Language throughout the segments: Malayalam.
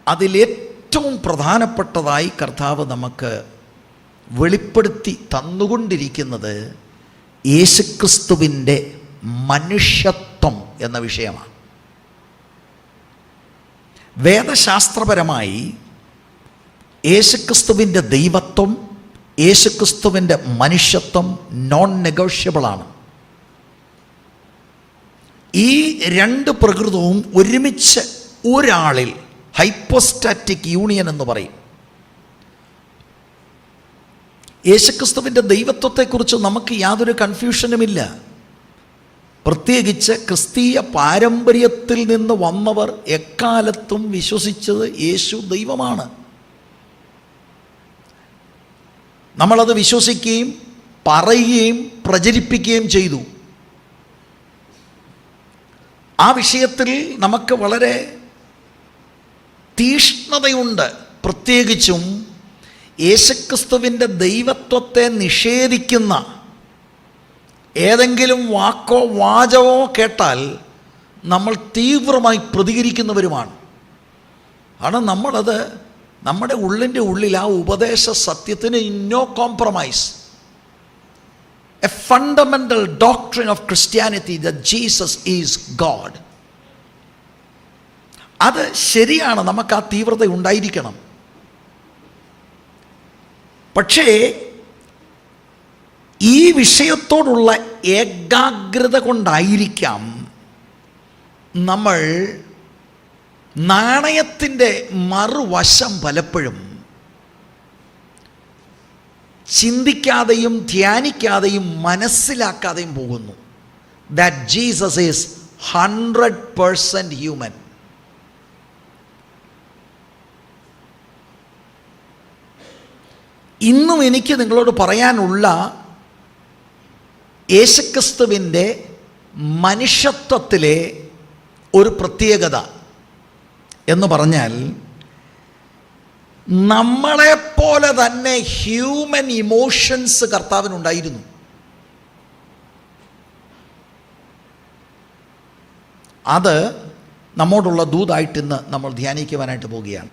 അതിലേറ്റവും പ്രധാനപ്പെട്ടതായി കർത്താവ് നമുക്ക് വെളിപ്പെടുത്തി തന്നുകൊണ്ടിരിക്കുന്നത് യേശുക്രിസ്തുവിൻ്റെ മനുഷ്യത്വം എന്ന വിഷയമാണ്. വേദശാസ്ത്രപരമായി യേശുക്രിസ്തുവിൻ്റെ ദൈവത്വം, യേശുക്രിസ്തുവിൻ്റെ മനുഷ്യത്വം നോൺ നെഗോഷ്യബിളാണ്. ഈ രണ്ട് പ്രകൃതവും ഒരുമിച്ച് ഒരാളിൽ ഹൈപ്പോസ്റ്റാറ്റിക് യൂണിയൻ എന്ന് പറയും. യേശുക്രിസ്തുവിൻ്റെ ദൈവത്വത്തെക്കുറിച്ച് നമുക്ക് യാതൊരു കൺഫ്യൂഷനുമില്ല. പ്രത്യേകിച്ച് ക്രിസ്തീയ പാരമ്പര്യത്തിൽ നിന്ന് വന്നവർ എക്കാലത്തും വിശ്വസിച്ചത് യേശു ദൈവമാണ്. നമ്മളത് വിശ്വസിക്കുകയും പറയുകയും പ്രചരിപ്പിക്കുകയും ചെയ്തു. ആ വിഷയത്തിൽ നമുക്ക് വളരെ തീഷ്ണതയുണ്ട്. പ്രത്യേകിച്ചും യേശുക്രിസ്തുവിൻ്റെ ദൈവത്വത്തെ നിഷേധിക്കുന്ന ഏതെങ്കിലും വാക്കോ വാചകമോ കേട്ടാൽ നമ്മൾ തീവ്രമായി പ്രതികരിക്കുന്നവരുമാണ്. കാരണം നമ്മളത് നമ്മുടെ ഉള്ളിൻ്റെ ഉള്ളിൽ ആ ഉപദേശ സത്യത്തിന് no compromise. A fundamental doctrine of Christianity that Jesus is God. അത് ശരിയാണ്, നമുക്ക് ആ തീവ്രത ഉണ്ടായിരിക്കണം. പക്ഷേ ഈ വിഷയത്തോടുള്ള ഏകാഗ്രത കൊണ്ടായിരിക്കാം നമ്മൾ നാണയത്തിൻ്റെ മറുവശം പലപ്പോഴും ചിന്തിക്കാതെയും ധ്യാനിക്കാതെയും മനസ്സിലാക്കാതെയും പോകുന്നു. That Jesus is 100% human. ഇന്നും എനിക്ക് നിങ്ങളോട് പറയാനുള്ള യേശുക്രിസ്തുവിൻ്റെ മനുഷ്യത്വത്തിലെ ഒരു പ്രത്യേകത എന്ന് പറഞ്ഞാൽ, നമ്മളെപ്പോലെ തന്നെ ഹ്യൂമൻ ഇമോഷൻസ് കർത്താവിനുണ്ടായിരുന്നു. അത് നമ്മോടുള്ള ദൂതായിട്ട് ഇന്ന് നമ്മൾ ധ്യാനിക്കുവാനായിട്ട് പോവുകയാണ്.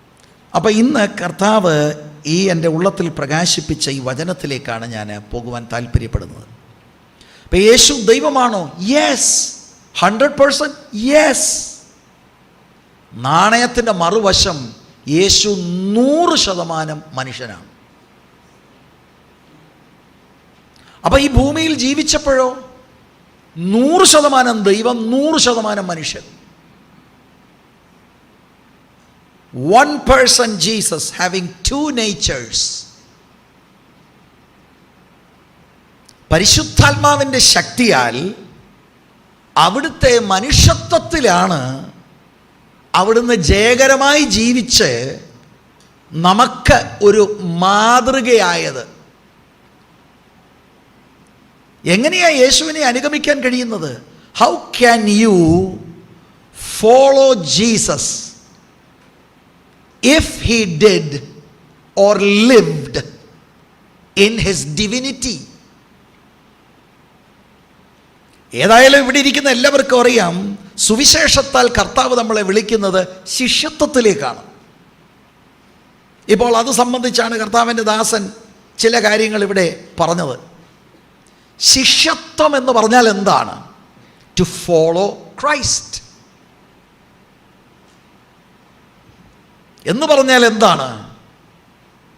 അപ്പോൾ ഇന്ന് കർത്താവ് ഈ എൻ്റെ ഉള്ളത്തിൽ പ്രകാശിപ്പിച്ച ഈ വചനത്തിലേക്കാണ് ഞാൻ പോകുവാൻ താല്പര്യപ്പെടുന്നത്. അപ്പോൾ യേശു ദൈവമാണോ? യെസ്. 100% യെസ്. നാണയത്തിൻ്റെ മറുവശം യേശു 100% മനുഷ്യനാണ്. അപ്പോൾ ഈ ഭൂമിയിൽ ജീവിച്ചപ്പോഴോ 100% ദൈവം, 100% മനുഷ്യൻ. One person Jesus having two natures. പരിശുദ്ധാത്മാവിൻ്റെ ശക്തിയാൽ അവിടുത്തെ മനുഷ്യത്വത്തിലാണ് അവിടുന്ന് ജയകരമായി ജീവിച്ച് നമുക്ക് ഒരു മാതൃകയായത്. എങ്ങനെയാണ് യേശുവിനെ അനുഗമിക്കാൻ കഴിയുന്നത്? How can you follow Jesus if he did or lived in his divinity? ഏതായാലും ഇവിടെ ഇരിക്കുന്ന എല്ലാവർക്കും അറിയാം, സുവിശേഷത്താൽ കർത്താവ് നമ്മളെ വിളിക്കുന്നത് ശിഷ്യത്വത്തിലേക്കാണ്. ഇപ്പോൾ അത് സംബന്ധിച്ചാണ് കർത്താവിൻ്റെ ദാസൻ ചില കാര്യങ്ങൾ ഇവിടെ പറഞ്ഞത്. ശിഷ്യത്വം എന്ന് പറഞ്ഞാൽ എന്താണ്? ടു ഫോളോ ക്രൈസ്റ്റ് എന്ന് പറഞ്ഞാൽ എന്താണ്?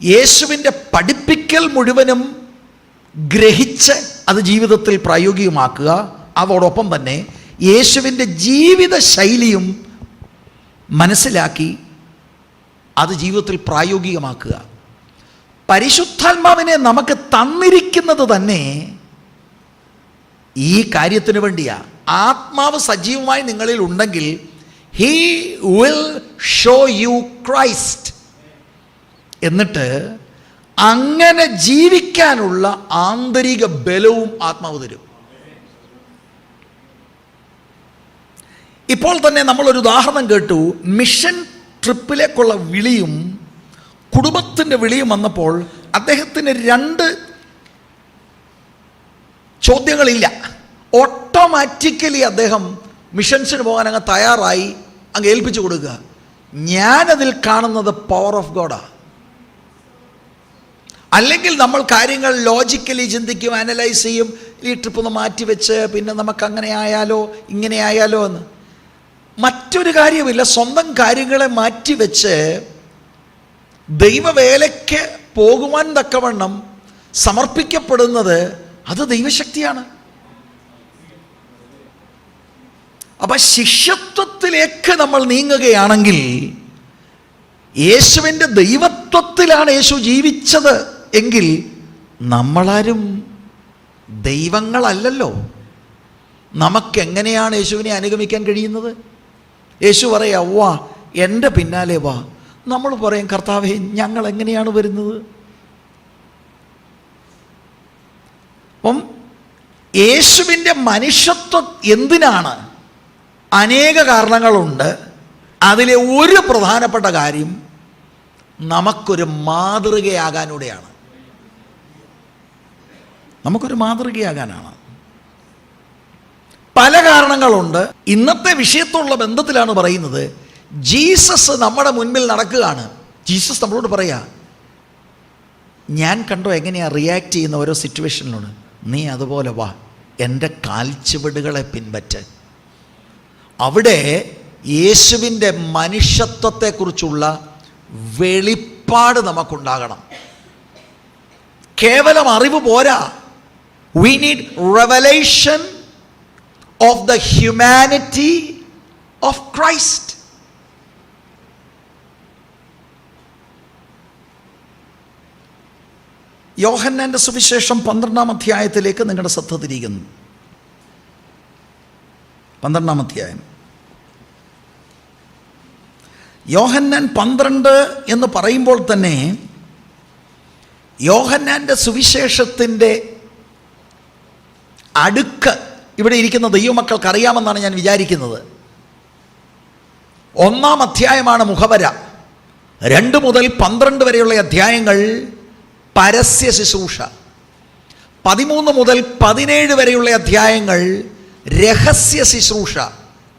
യേശുവിൻ്റെ പഠിപ്പിക്കൽ മുഴുവനും ഗ്രഹിച്ച് അത് ജീവിതത്തിൽ പ്രായോഗികമാക്കുക. അതോടൊപ്പം തന്നെ യേശുവിൻ്റെ ജീവിത ശൈലിയും മനസ്സിലാക്കി അത് ജീവിതത്തിൽ പ്രായോഗികമാക്കുക. പരിശുദ്ധാത്മാവിനെ നമുക്ക് തന്നിരിക്കുന്നത് തന്നെ ഈ കാര്യത്തിന് വേണ്ടിയാ. ആത്മാവ് സജീവമായി നിങ്ങളിൽ ഉണ്ടെങ്കിൽ He will show you Christ. എന്നിട്ട് അങ്ങനെ ജീവിക്കാനുള്ള ആന്തരിക ബലവും ആത്മാവ് തരും. ഇപ്പോൾ തന്നെ നമ്മളൊരു ഉദാഹരണം കേട്ടു. മിഷൻ ട്രിപ്പിലേക്കുള്ള വിളിയും കുടുംബത്തിൻ്റെ വിളിയും വന്നപ്പോൾ അദ്ദേഹത്തിന് 2 ചോദ്യങ്ങളില്ല. ഓട്ടോമാറ്റിക്കലി അദ്ദേഹം മിഷൻസിന് പോകാൻ അങ്ങ് തയ്യാറായി, അങ്ങ് ഏൽപ്പിച്ചു കൊടുക്കുക. ഞാനതിൽ കാണുന്നത് പവർ ഓഫ് ഗോഡാണ്. അല്ലെങ്കിൽ നമ്മൾ കാര്യങ്ങൾ ലോജിക്കലി ചിന്തിക്കും, അനലൈസ് ചെയ്യും, ഈ ട്രിപ്പ് ഒന്ന് മാറ്റിവെച്ച് പിന്നെ നമുക്ക് അങ്ങനെ ആയാലോ ഇങ്ങനെ ആയാലോ എന്ന്. മറ്റൊരു കാര്യമില്ല, സ്വന്തം കാര്യങ്ങളെ മാറ്റിവെച്ച് ദൈവവേലയ്ക്ക് പോകുവാൻ തക്കവണ്ണം സമർപ്പിക്കപ്പെടുന്നത് അത് ദൈവശക്തിയാണ്. അപ്പം ശിഷ്യത്വത്തിലേക്ക് നമ്മൾ നീങ്ങുകയാണെങ്കിൽ യേശുവിൻ്റെ ദൈവത്വത്തിലാണ് യേശു ജീവിച്ചത് എങ്കിൽ നമ്മളാരും ദൈവങ്ങളല്ലല്ലോ. നമുക്കെങ്ങനെയാണ് യേശുവിനെ അനുഗമിക്കാൻ കഴിയുന്നത്? യേശു പറയാ, വാ എൻ്റെ പിന്നാലെ വാ. നമ്മൾ പറയും, കർത്താവേ ഞങ്ങൾ എങ്ങനെയാണ് വരുന്നത്? അപ്പം യേശുവിൻ്റെ മനുഷ്യത്വം എന്തിനാണ്? അനേക കാരണങ്ങളുണ്ട്. അതിലെ ഒരു പ്രധാനപ്പെട്ട കാര്യം നമുക്കൊരു മാതൃകയാകാനൂടെയാണ്. നമുക്കൊരു മാതൃകയാകാനാണ്. പല കാരണങ്ങളുണ്ട്. ഇന്നത്തെ വിഷയത്തോടുള്ള ബന്ധത്തിലാണ് പറയുന്നത്. ജീസസ് നമ്മുടെ മുൻപിൽ നടക്കുകയാണ്. ജീസസ് നമ്മളോട് പറയാ, ഞാൻ കണ്ടോ എങ്ങനെയാണ് റിയാക്ട് ചെയ്യുന്ന ഓരോ സിറ്റുവേഷനിലാണ്, നീ അതുപോലെ വാ, എൻ്റെ കാൽച്ചുവടുകളെ പിൻപറ്റ്. അവിടെ യേശുവിൻ്റെ മനുഷ്യത്വത്തെക്കുറിച്ചുള്ള വെളിപ്പാട് നമുക്കുണ്ടാകണം. കേവലം അറിവ് പോരാ. We need revelation of the humanity of Christ. യോഹന്നാന്റെ സുവിശേഷം 12-ാം അധ്യായത്തിലേക്ക് നിങ്ങളുടെ ശ്രദ്ധ തിരിക്കുന്നു. 12-ാം അധ്യായം. യോഹന്നാൻ 12 എന്ന് പറയുമ്പോൾ തന്നെ യോഹന്നാന്റെ സുവിശേഷത്തിൻ്റെ അടുക്ക് ഇവിടെ ഇരിക്കുന്ന ദൈവമക്കൾക്ക് അറിയാമെന്നാണ് ഞാൻ വിചാരിക്കുന്നത്. 1-ാം അധ്യായമാണ് മുഖവര. 2 മുതൽ 12 വരെയുള്ള അധ്യായങ്ങൾ പരസ്യ ശുശ്രൂഷ. 13 മുതൽ 17 വരെയുള്ള അധ്യായങ്ങൾ രഹസ്യ ശുശ്രൂഷ,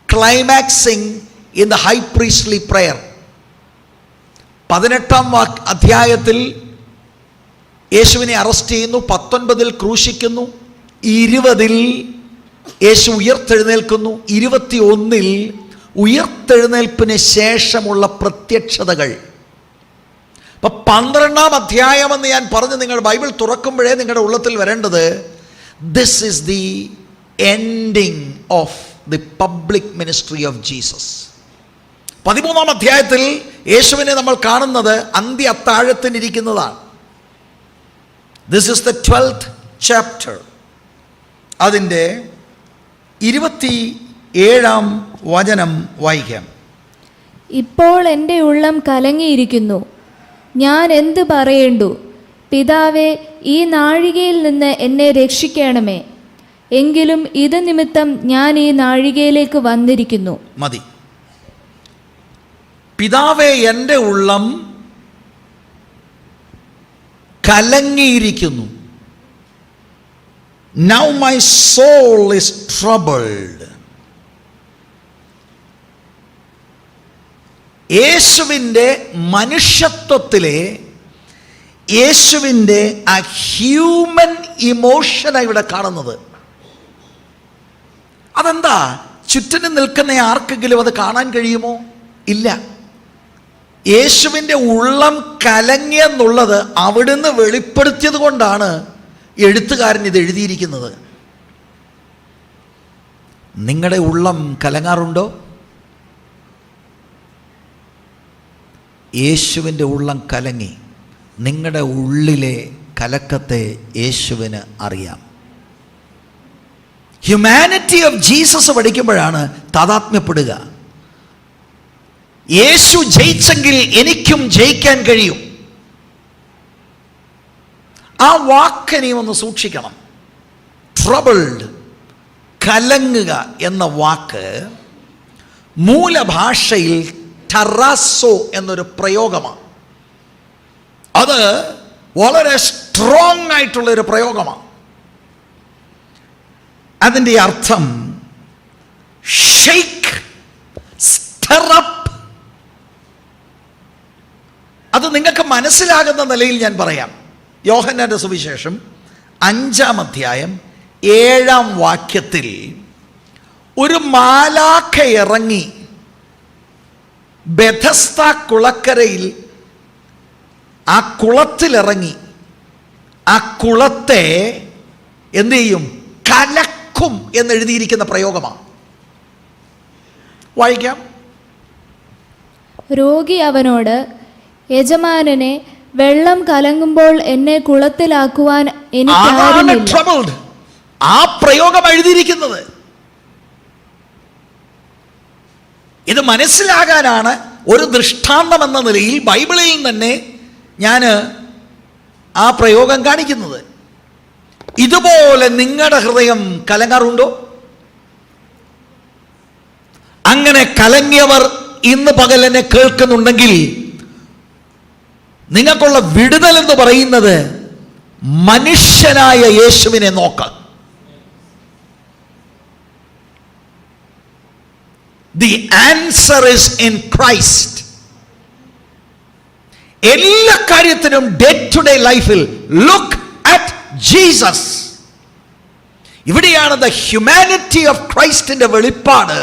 climaxing in the high priestly prayer. 18-ാം അധ്യായത്തിൽ യേശുവിനെ അറസ്റ്റ് ചെയ്യുന്നു, 19-ൽ ക്രൂശിക്കുന്നു, 20-ൽ യേശു ഉയർത്തെഴുന്നേൽക്കുന്നു, 21-ൽ ഉയർത്തെഴുന്നേൽപ്പിന് ശേഷമുള്ള പ്രത്യക്ഷതകൾ. അപ്പം 12-ാം അധ്യായമെന്ന് ഞാൻ പറഞ്ഞ് നിങ്ങൾ ബൈബിൾ തുറക്കുമ്പോഴേ നിങ്ങളുടെ ഉള്ളത്തിൽ വരേണ്ടത്, this is the ending of the public ministry of Jesus. 13-ാം അധ്യായത്തിൽ യേശുവിനെ നമ്മൾ കാണുന്നത് അന്ത്യ അത്താഴത്തിനിരിക്കുന്നതാണ്. This is the 12th chapter. അതിൻ്റെ 27-ാം വചനം വായിക്കാം. ഇപ്പോൾ എൻ്റെ ഉള്ളം കലങ്ങിയിരിക്കുന്നു, ഞാൻ എന്ത് പറയേണ്ടു? പിതാവേ, ഈ നാഴികയിൽ നിന്ന് എന്നെ രക്ഷിക്കണമേ. എങ്കിലും ഇത് നിമിത്തം ഞാൻ ഈ നാഴികയിലേക്ക് വന്നിരിക്കുന്നു. മതി. പിതാവേ, എൻ്റെ ഉള്ളം കലങ്ങിയിരിക്കുന്നു. Now my soul is troubled. യേശുവിൻ്റെ മനുഷ്യത്വത്തിലെ യേശുവിൻ്റെ ആ ഹ്യൂമൻ ഇമോഷനാണ് ഇവിടെ കാണുന്നത്. അതെന്താ? ചുറ്റിനും നിൽക്കുന്ന ആർക്കെങ്കിലും അത് കാണാൻ കഴിയുമോ? ഇല്ല. യേശുവിൻ്റെ ഉള്ളം കലങ്ങിയെന്നുള്ളത് അവിടുന്ന് വെളിപ്പെടുത്തിയത് കൊണ്ടാണ് എഴുത്തുകാരൻ ഇത് എഴുതിയിരിക്കുന്നത്. നിങ്ങളുടെ ഉള്ളം കലങ്ങാറുണ്ടോ? യേശുവിൻ്റെ ഉള്ളം കലങ്ങി. നിങ്ങളുടെ ഉള്ളിലെ കലക്കത്തെ യേശുവിന് അറിയാം. ഹ്യൂമാനിറ്റി ഓഫ് ജീസസ് പഠിക്കുമ്പോഴാണ് താതാത്മ്യപ്പെടുക. യേശു ജയിച്ചെങ്കിൽ എനിക്കും ജയിക്കാൻ കഴിയും. ആ വാക്ക് നീ ഒന്ന് സൂക്ഷിക്കണം. ട്രബിൾഡ്, കലങ്ങുക എന്ന വാക്ക് മൂലഭാഷയിൽ ടറാസോ എന്നൊരു പ്രയോഗമാണ്. അത് വളരെ സ്ട്രോങ് ആയിട്ടുള്ളൊരു പ്രയോഗമാണ്. അതിൻ്റെ അർത്ഥം ഷെയ്ക്ക്, സ്റ്റിർ അപ്പ് അത് നിങ്ങൾക്ക് മനസ്സിലാകുന്ന നിലയിൽ ഞാൻ പറയാം. യോഹന്നാന്റെ സുവിശേഷം 5-ാം അധ്യായം 7-ാം വാക്യത്തിൽ ഒരു മാലാഖ ഇറങ്ങി ബെഥസ്ത കുളക്കരയിൽ ആ കുളത്തിലിറങ്ങി ആ കുളത്തെ എന്ത് ചെയ്യും? കലക്കും എന്നെഴുതിയിരിക്കുന്ന പ്രയോഗമാണ്. വായിക്കാം. രോഗി അവനോട്, യജമാനനെ, വെള്ളം കലങ്ങുമ്പോൾ എന്നെ കുളത്തിലാക്കുവാൻ എനിക്കാരുമില്ല. ആ പ്രയോഗം എഴുതിയിരിക്കുന്നത് ഇത് മനസ്സിലാകാനാണ് ഒരു ദൃഷ്ടാന്തം എന്ന നിലയിൽ ബൈബിളിൽ തന്നെ ഞാൻ ആ പ്രയോഗം കാണിക്കുന്നത്. ഇതുപോലെ നിങ്ങളുടെ ഹൃദയം കലങ്ങാറുണ്ടോ? അങ്ങനെ കലങ്ങിയവർ ഇന്ന് പകൽ എന്നെ കേൾക്കുന്നുണ്ടെങ്കിൽ നിങ്ങൾക്കുള്ള വിടുതൽ എന്ന് പറയുന്നത് മനുഷ്യനായ യേശുവിനെ നോക്ക്. The answer is in Christ. എല്ലാ കാര്യത്തിനും ഡേ ടു ഡേ ലൈഫിൽ ലുക്ക് അറ്റ് ജീസസ്. ഇവിടെയാണ് ദ ഹ്യൂമാനിറ്റി ഓഫ് ക്രൈസ്റ്റിന്റെ വെളിപ്പാട്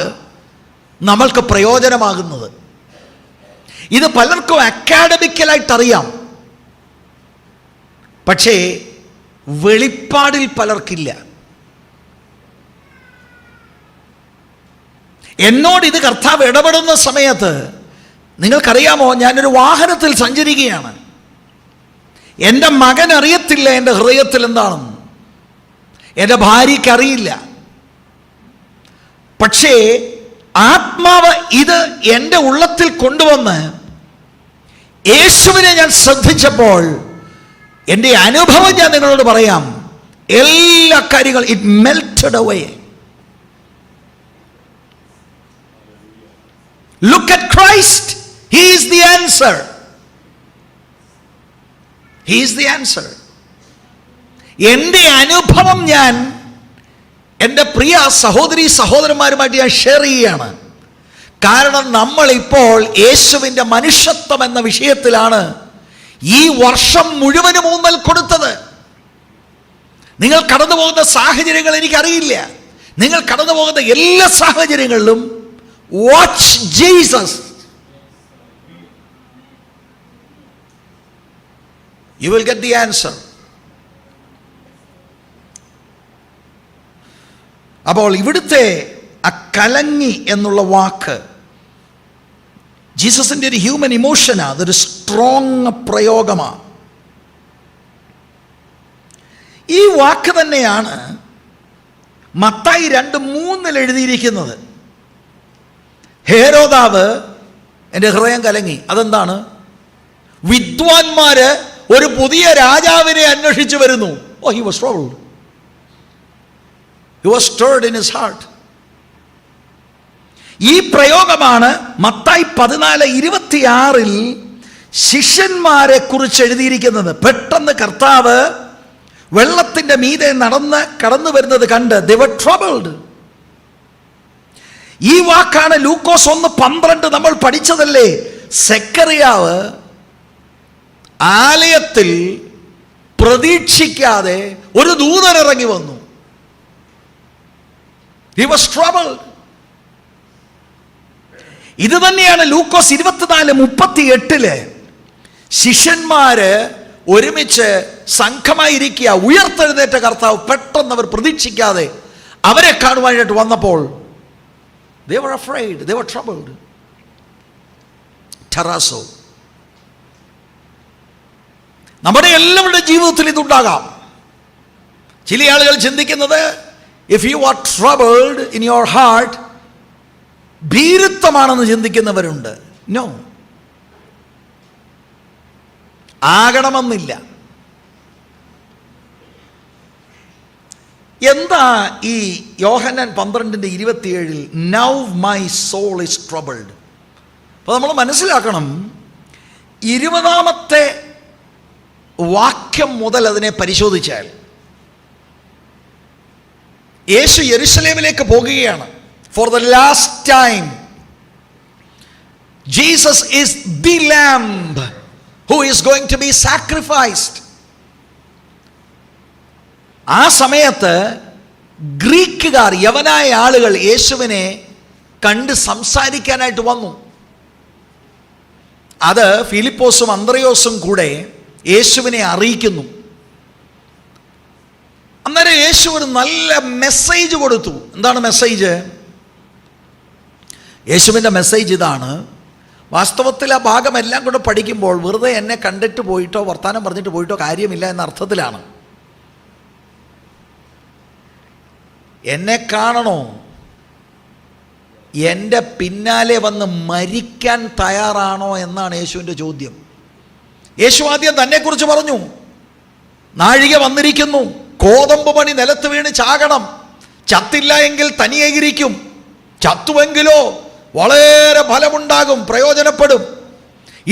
നമ്മൾക്ക് പ്രയോജനമാകുന്നത്. ഇത് പലർക്കും അക്കാഡമിക്കലായിട്ട് അറിയാം, പക്ഷേ വെളിപ്പാടിൽ പലർക്കില്ല. എന്നോട് ഇത് കർത്താവ് ഇടപെടുന്ന സമയത്ത് നിങ്ങൾക്കറിയാമോ, ഞാനൊരു വാഹനത്തിൽ സഞ്ചരിക്കുകയാണ്. എൻ്റെ മകൻ അറിയത്തില്ല എൻ്റെ ഹൃദയത്തിൽ എന്താണെന്ന്, എൻ്റെ ഭാര്യയ്ക്ക് അറിയില്ല. പക്ഷേ ആത്മാവ് ഇത് എൻ്റെ ഉള്ളത്തിൽ കൊണ്ടുവന്ന് യേശുവിനെ ഞാൻ ശ്രദ്ധിച്ചപ്പോൾ എൻ്റെ അനുഭവം ഞാൻ നിങ്ങളോട് പറയാം. എല്ലാ കാര്യങ്ങളും it melted away. Look at Christ. He is the answer. He is the answer. എൻ്റെ അനുഭവം ഞാൻ എൻ്റെ പ്രിയ സഹോദരി സഹോദരന്മാരുമായിട്ട് ഞാൻ ഷെയർ ചെയ്യുകയാണ്. കാരണം നമ്മളിപ്പോൾ യേശുവിൻ്റെ മനുഷ്യത്വം എന്ന വിഷയത്തിലാണ് ഈ വർഷം മുഴുവനും ഊന്നൽ കൊടുത്തത്. നിങ്ങൾ കടന്നു പോകുന്ന സാഹചര്യങ്ങൾ എനിക്കറിയില്ല. നിങ്ങൾ കടന്നു പോകുന്ന എല്ലാ സാഹചര്യങ്ങളിലും watch Jesus. You will get the answer. അപ്പോൾ ഇവിടുത്തെ അക്കലങ്ങി എന്നുള്ള വാക്ക് ജീസസിൻ്റെ ഒരു ഹ്യൂമൻ ഇമോഷനാണ്. അതൊരു സ്ട്രോങ് പ്രയോഗമാണ്. ഈ വാക്ക് തന്നെയാണ് മത്തായി 2:3 എഴുതിയിരിക്കുന്നത്. ഹേരോദാവ് എൻ്റെ ഹൃദയം കലങ്ങി. അതെന്താണ്? വിദ്വാൻമാര് ഒരു പുതിയ രാജാവിനെ അന്വേഷിച്ചു വരുന്നു. Oh, he was troubled. He was stirred in his heart. ഈ പ്രയോഗമാണ് മത്തായി 14:26 ശിഷ്യന്മാരെ കുറിച്ച് എഴുതിയിരിക്കുന്നത്. പെട്ടെന്ന് കർത്താവ് വെള്ളത്തിന്റെ മീതെ കടന്നു വരുന്നത് കണ്ട് they were troubled. ഈ വാക്കാണ് ലൂക്കോസ് 1:12 നമ്മൾ പഠിച്ചതല്ലേ. സെക്കറിയാവ് ആലയത്തിൽ പ്രതീക്ഷിക്കാതെ ഒരു ദൂതൻ ഇറങ്ങി വന്നു. He was troubled. ഇത് തന്നെയാണ് ലൂക്കോസ് 24:38 ശിഷ്യന്മാര് ഒരുമിച്ച് സംഘമായിരിക്കുക. ഉയർത്തെഴുന്നേറ്റ കർത്താവ് പെട്ടെന്ന് അവർ പ്രതീക്ഷിക്കാതെ അവരെ കാണുവാനായിട്ട് വന്നപ്പോൾ they were afraid, they were troubled. Taraso. നമ്മുടെ എല്ലാവരുടെ ജീവിതത്തിൽ ഇതുണ്ടാകാം. ചില ആളുകൾ ചിന്തിക്കുന്നത് if you are troubled in your heart ഭീരുത്വമാണെന്ന് ചിന്തിക്കുന്നവരുണ്ട്. നോ, ആകണമെന്നില്ല. എന്താ ഈ Yohannan 12:27 now my soul is troubled? അപ്പോൾ നമ്മൾ മനസ്സിലാക്കണം, 20ാമത്തെ വാക്യം മുതൽ അതിനെ പരിശോധിച്ചാൽ യേശു യെരുശലേമിലേക്ക് പോകുകയാണ്. For the last time Jesus is the lamb who is going to be sacrificed. ആ സമയത്ത് ഗ്രീക്കുകാർ, യവനായ ആളുകൾ യേശുവിനെ കണ്ട് സംസാരിക്കാനായിട്ട് വന്നു. അത് ഫിലിപ്പോസും അന്ത്രയോസും കൂടെ യേശുവിനെ അറിയിക്കുന്നു. അന്നേരം യേശു ഒരു നല്ല മെസ്സേജ് കൊടുത്തു. എന്താണ് മെസ്സേജ്? യേശുവിൻ്റെ മെസ്സേജ് ഇതാണ്. വാസ്തവത്തിൽ ആ ഭാഗം എല്ലാം കൂടെ പഠിക്കുമ്പോൾ വെറുതെ എന്നെ കണ്ടിട്ട് പോയിട്ടോ വർത്താനം പറഞ്ഞിട്ട് പോയിട്ടോ കാര്യമില്ല എന്ന അർത്ഥത്തിലാണ്. എന്നെ കാണണോ? എൻ്റെ പിന്നാലെ വന്ന് മരിക്കാൻ തയ്യാറാണോ എന്നാണ് യേശുവിൻ്റെ ചോദ്യം. യേശു ആദ്യം തന്നെക്കുറിച്ച് പറഞ്ഞു. നാഴിക വന്നിരിക്കുന്നു, കോതമ്പ് മണി നിലത്ത് വീണ് ചാകണം, ചത്തില്ല എങ്കിൽ തനിയെ ഇരിക്കും, ചത്തുവെങ്കിലോ വളരെ ഫലമുണ്ടാകും, പ്രയോജനപ്പെടും.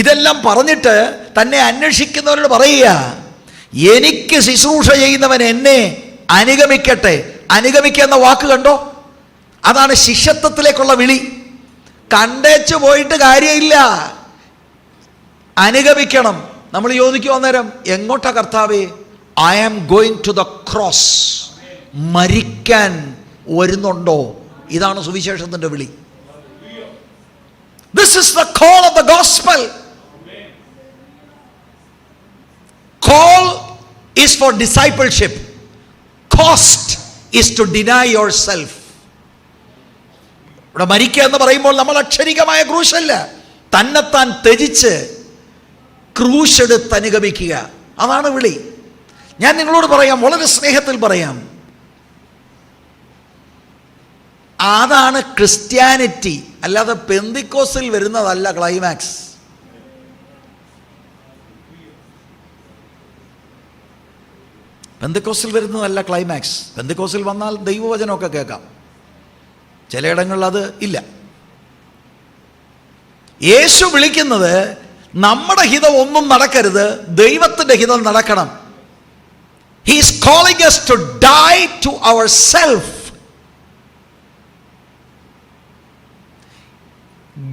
ഇതെല്ലാം പറഞ്ഞിട്ട് തന്നെ അന്വേഷിക്കുന്നവരോട് പറയുക, എനിക്ക് ശുശ്രൂഷ ചെയ്യുന്നവൻ എന്നെ അനുഗമിക്കട്ടെ. അനുഗമിക്കുക എന്ന വാക്ക് കണ്ടോ? അതാണ് ശിഷ്യത്വത്തിലേക്കുള്ള വിളി. കണ്ടേച്ചു പോയിട്ട് കാര്യമില്ല, അനുഗമിക്കണം. നമ്മൾ ചോദിക്കും അന്നേരം, എങ്ങോട്ടാ കർത്താവേ? I am going to the cross. മരിക്കാൻ വരുന്നുണ്ടോ? ഇതാണ് സുവിശേഷത്തിൻ്റെ വിളി. This is the call of the gospel. Call is for discipleship. Cost is to deny yourself. ഇവിടെ മരിക്കുക എന്ന് പറയുമ്പോൾ നമ്മൾ അക്ഷരികമായ ക്രൂശല്ല, തന്നെത്താൻ ത്യജിച്ച് ക്രൂശെടുത്ത് അനുഗമിക്കുക. അതാണ് വിളി. ഞാൻ നിങ്ങളോട് പറയാം, വളരെ സ്നേഹത്തിൽ പറയാം, അതാണ് ക്രിസ്ത്യാനിറ്റി. അല്ലാതെ പെന്തിക്കോസിൽ വരുന്നതല്ല ക്ലൈമാക്സ്. പെന്തിക്കോസിൽ വരുന്നതല്ല ക്ലൈമാക്സ്. പെന്തിക്കോസിൽ വന്നാൽ ദൈവവചനമൊക്കെ കേൾക്കാം, ചിലയിടങ്ങളിൽ അത് ഇല്ല. യേശു വിളിക്കുന്നത് നമ്മുടെ ഹിതം ഒന്നും നടക്കരുത്, ദൈവത്തിൻ്റെ ഹിതം നടക്കണം. He is calling us to die to ourselves.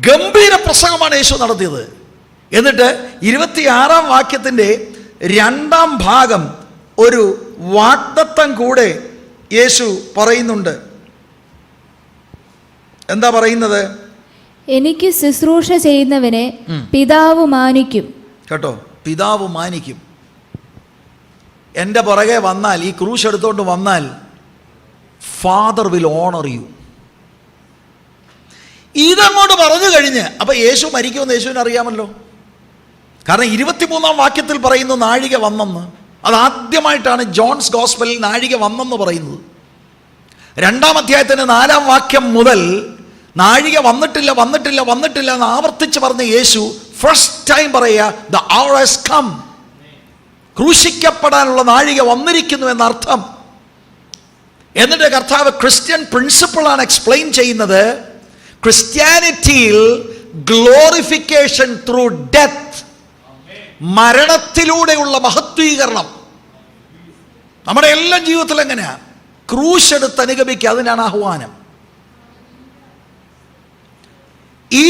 ഗംഭീര പ്രസംഗമാണ് യേശു നടത്തിയത്. എന്നിട്ട് 26-ാം വാക്യത്തിൻ്റെ 2-ാം ഭാഗം ഒരു വാഗ്ദത്തം കൂടെ യേശു പറയുന്നുണ്ട്. എന്താ പറയുന്നത്? എനിക്ക് ശുശ്രൂഷ ചെയ്യുന്നവനെ പിതാവ് മാനിക്കും. കേട്ടോ, പിതാവ് മാനിക്കും. എൻ്റെ പുറകെ വന്നാൽ, ഈ ക്രൂശ് എടുത്തോണ്ട് വന്നാൽ, ഫാദർ വിൽ ഓണർ യു. ഇതങ്ങോട്ട് പറഞ്ഞു കഴിഞ്ഞ്, അപ്പൊ യേശു മരിക്കുമെന്ന് യേശുവിന് അറിയാമല്ലോ. കാരണം 23-ാം വാക്യത്തിൽ പറയുന്നു നാഴിക വന്നെന്ന്. അത് ആദ്യമായിട്ടാണ് ജോൺസ് ഗോസ്പലിൽ നാഴിക വന്നെന്ന് പറയുന്നത്. 2-ാം അധ്യായത്തിന് 4-ാം വാക്യം മുതൽ നാഴിക വന്നിട്ടില്ല വന്നിട്ടില്ല വന്നിട്ടില്ല എന്ന് ആവർത്തിച്ച് പറഞ്ഞ യേശു ഫസ്റ്റ് ടൈം പറയുക, ദ അവർ ഹാസ് കം. ക്രൂശിക്കപ്പെടാനുള്ള നാഴിക വന്നിരിക്കുന്നു എന്നർത്ഥം. എന്നിട്ട് കർത്താവ് ക്രിസ്ത്യൻ പ്രിൻസിപ്പിളാണ് എക്സ്പ്ലെയിൻ ചെയ്യുന്നത്. ക്രിസ്ത്യാനിറ്റിയിൽ ഗ്ലോറിഫിക്കേഷൻ ത്രൂ ഡെത്ത്, മരണത്തിലൂടെയുള്ള മഹത്വീകരണം. നമ്മുടെ എല്ലാം ജീവിതത്തിൽ എങ്ങനെയാ? ക്രൂശ് എടുത്ത് അനുഗമിക്കുക, അതിനാണ് ആഹ്വാനം. ഈ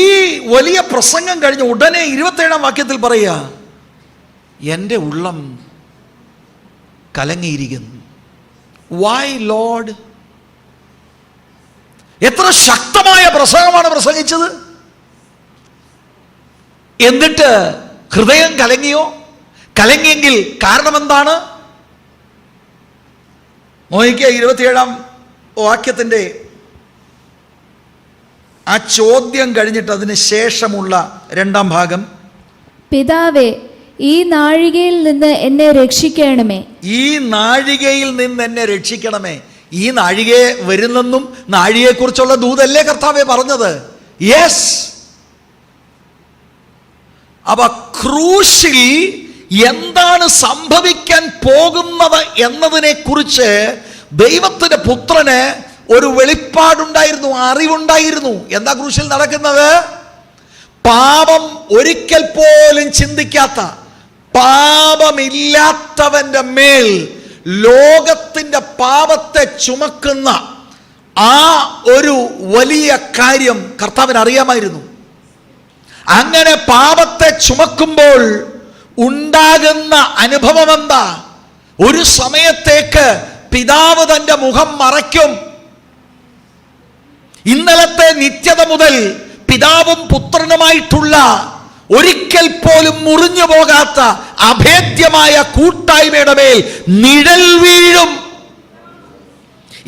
വലിയ പ്രസംഗം കഴിഞ്ഞ് ഉടനെ 27-ാം വാക്യത്തിൽ പറയുക, എൻ്റെ ഉള്ളം കലങ്ങിയിരിക്കുന്നു. Y Lord? എത്ര ശക്തമായ പ്രസംഗമാണ് പ്രസംഗിച്ചത്. എന്നിട്ട് ഹൃദയം കലങ്ങിയോ? കലങ്ങിയെങ്കിൽ കാരണം എന്താണ്? നോക്കിക്കുക, 27-ാം വാക്യത്തിൻ്റെ ആ ചോദ്യം കഴിഞ്ഞിട്ട് അതിന് ശേഷമുള്ള 2-ാം ഭാഗം. പിതാവേ, ഈ നാഴികയിൽ നിന്ന് എന്നെ രക്ഷിക്കണമേ. ഈ നാഴികയിൽ നിന്ന് എന്നെ രക്ഷിക്കണമേ. ഈ നാഴികയെ വരുന്നെന്നും നാഴികയെക്കുറിച്ചുള്ള ദൂതല്ലേ കർത്താവേ പറഞ്ഞത്? യെസ്. അപ്പൊ ക്രൂശിൽ എന്താണ് സംഭവിക്കാൻ പോകുന്നത് എന്നതിനെ കുറിച്ച് ദൈവത്തിന്റെ പുത്രന് ഒരു വെളിപ്പാടുണ്ടായിരുന്നു, അറിവുണ്ടായിരുന്നു. എന്താ ക്രൂശിൽ നടക്കുന്നത്? പാപം ഒരിക്കൽ പോലും ചിന്തിക്കാത്ത, പാപമില്ലാത്തവന്റെ മേൽ ലോകത്തിന്റെ പാപത്തെ ചുമക്കുന്ന ആ ഒരു വലിയ കാര്യം കർത്താവിന് അറിയാമായിരുന്നു. അങ്ങനെ പാപത്തെ ചുമക്കുമ്പോൾ ഉണ്ടാകുന്ന അനുഭവം എന്താ? ഒരു സമയത്തേക്ക് പിതാവ് തന്റെ മുഖം മറയ്ക്കും. ഇന്നലത്തെ നിത്യത മുതൽ പിതാവും പുത്രനുമായിട്ടുള്ള ഒരിക്കൽ പോലും മുറിഞ്ഞു പോകാത്ത അഭേദ്യമായ കൂട്ടായ്മയുടെ മേൽ നിഴൽ വീഴും.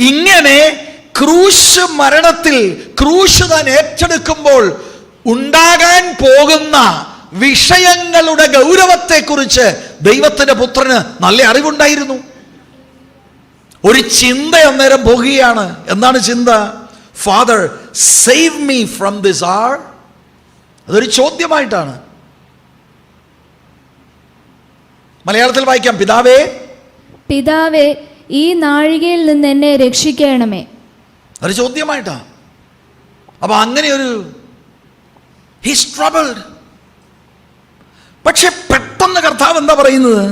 ഇങ്ങനെ ക്രൂശ് മരണത്തിൽ ക്രൂശ് താൻ ഏറ്റെടുക്കുമ്പോൾ ഉണ്ടാകാൻ പോകുന്ന വിഷയങ്ങളുടെ ഗൗരവത്തെക്കുറിച്ച് ദൈവത്തിന്റെ പുത്രന് നല്ല അറിവുണ്ടായിരുന്നു. ഒരു ചിന്ത അന്നേരം പോകുകയാണ്. എന്താണ് ചിന്ത? Father, save me from this hour. അതൊരു ചോദ്യമായിട്ടാണ്. മലയാളത്തിൽ വായിക്കാം. പിതാവേ, ഈ നാഴികയിൽ നിന്ന് എന്നെ രക്ഷിക്കണമേ. ഒരു ചോദ്യമായിട്ടാ. അപ്പൊ അങ്ങനെ ഒരു he's troubled. പക്ഷെ പെട്ടെന്ന് കർത്താവ് എന്താ പറയുന്നത്?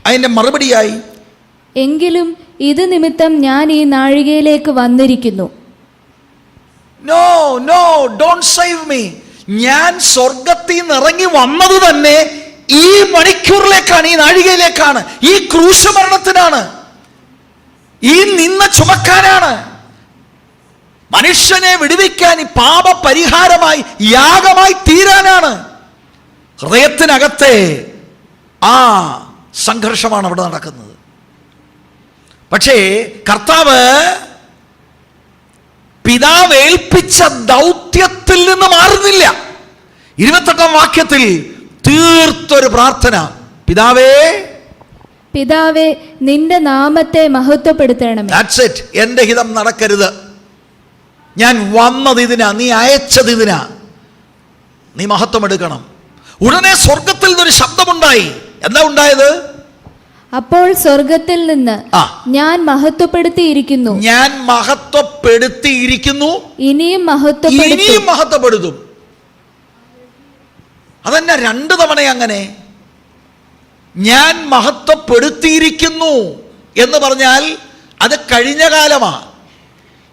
അതിന്റെ മറുപടിയായി, എങ്കിലും ഇത് നിമിത്തം ഞാൻ ഈ നാഴികയിലേക്ക് വന്നിരിക്കുന്നു. No no don't save me. ഞാൻ സ്വർഗത്തിൽ നിന്ന് ഇറങ്ങി വന്നത് തന്നെ ഈ മണിക്കൂറിലേക്കാണ്, ഈ നാഴികയിലേക്കാണ്, ഈ ക്രൂശ് മരണത്തിനാണ്, ഈ നിന്ന ചുമക്കാനാണ്, മനുഷ്യനെ വിടുവിക്കാൻ, ഈ പാപ പരിഹാരമായി യാഗമായി തീരാനാണ്. ഹൃദയത്തിനകത്തെ ആ സംഘർഷമാണ് അവിടെ നടക്കുന്നത്. പക്ഷേ കർത്താവ് പിതാവ് ഏൽപ്പിച്ച ദൗത്യത്തിൽ നിന്ന് മാറുന്നില്ല. 28-ാം വാക്യത്തിൽ തീർത്തൊരു പ്രാർത്ഥന. പിതാവേ, നിന്റെ നാമത്തെ മഹത്വപ്പെടുത്തണമേ. That's it. എന്റെ ഹിതം നടക്കരുത്. ഞാൻ വന്നത് ഇതിനാ, നീ അയച്ചത് ഇതിനാ, നീ മഹത്വം എടുക്കണം. ഉടനെ സ്വർഗത്തിൽ നിന്നൊരു ശബ്ദമുണ്ടായി. എന്താ ഉണ്ടായത്? അപ്പോൾ സ്വർഗത്തിൽ നിന്ന് ഞാൻ മഹത്വപ്പെടുത്തിയിരിക്കുന്നു, ഞാൻ മഹത്വപ്പെടുത്തിയിരിക്കുന്നു, ഇനിയും മഹത്വപ്പെടുത്തും. അതെന്നെ 2 തവണ അങ്ങനെ. ഞാൻ മഹത്വപ്പെടുത്തിയിരിക്കുന്നു എന്ന് പറഞ്ഞാൽ അത് കഴിഞ്ഞ കാലമാ.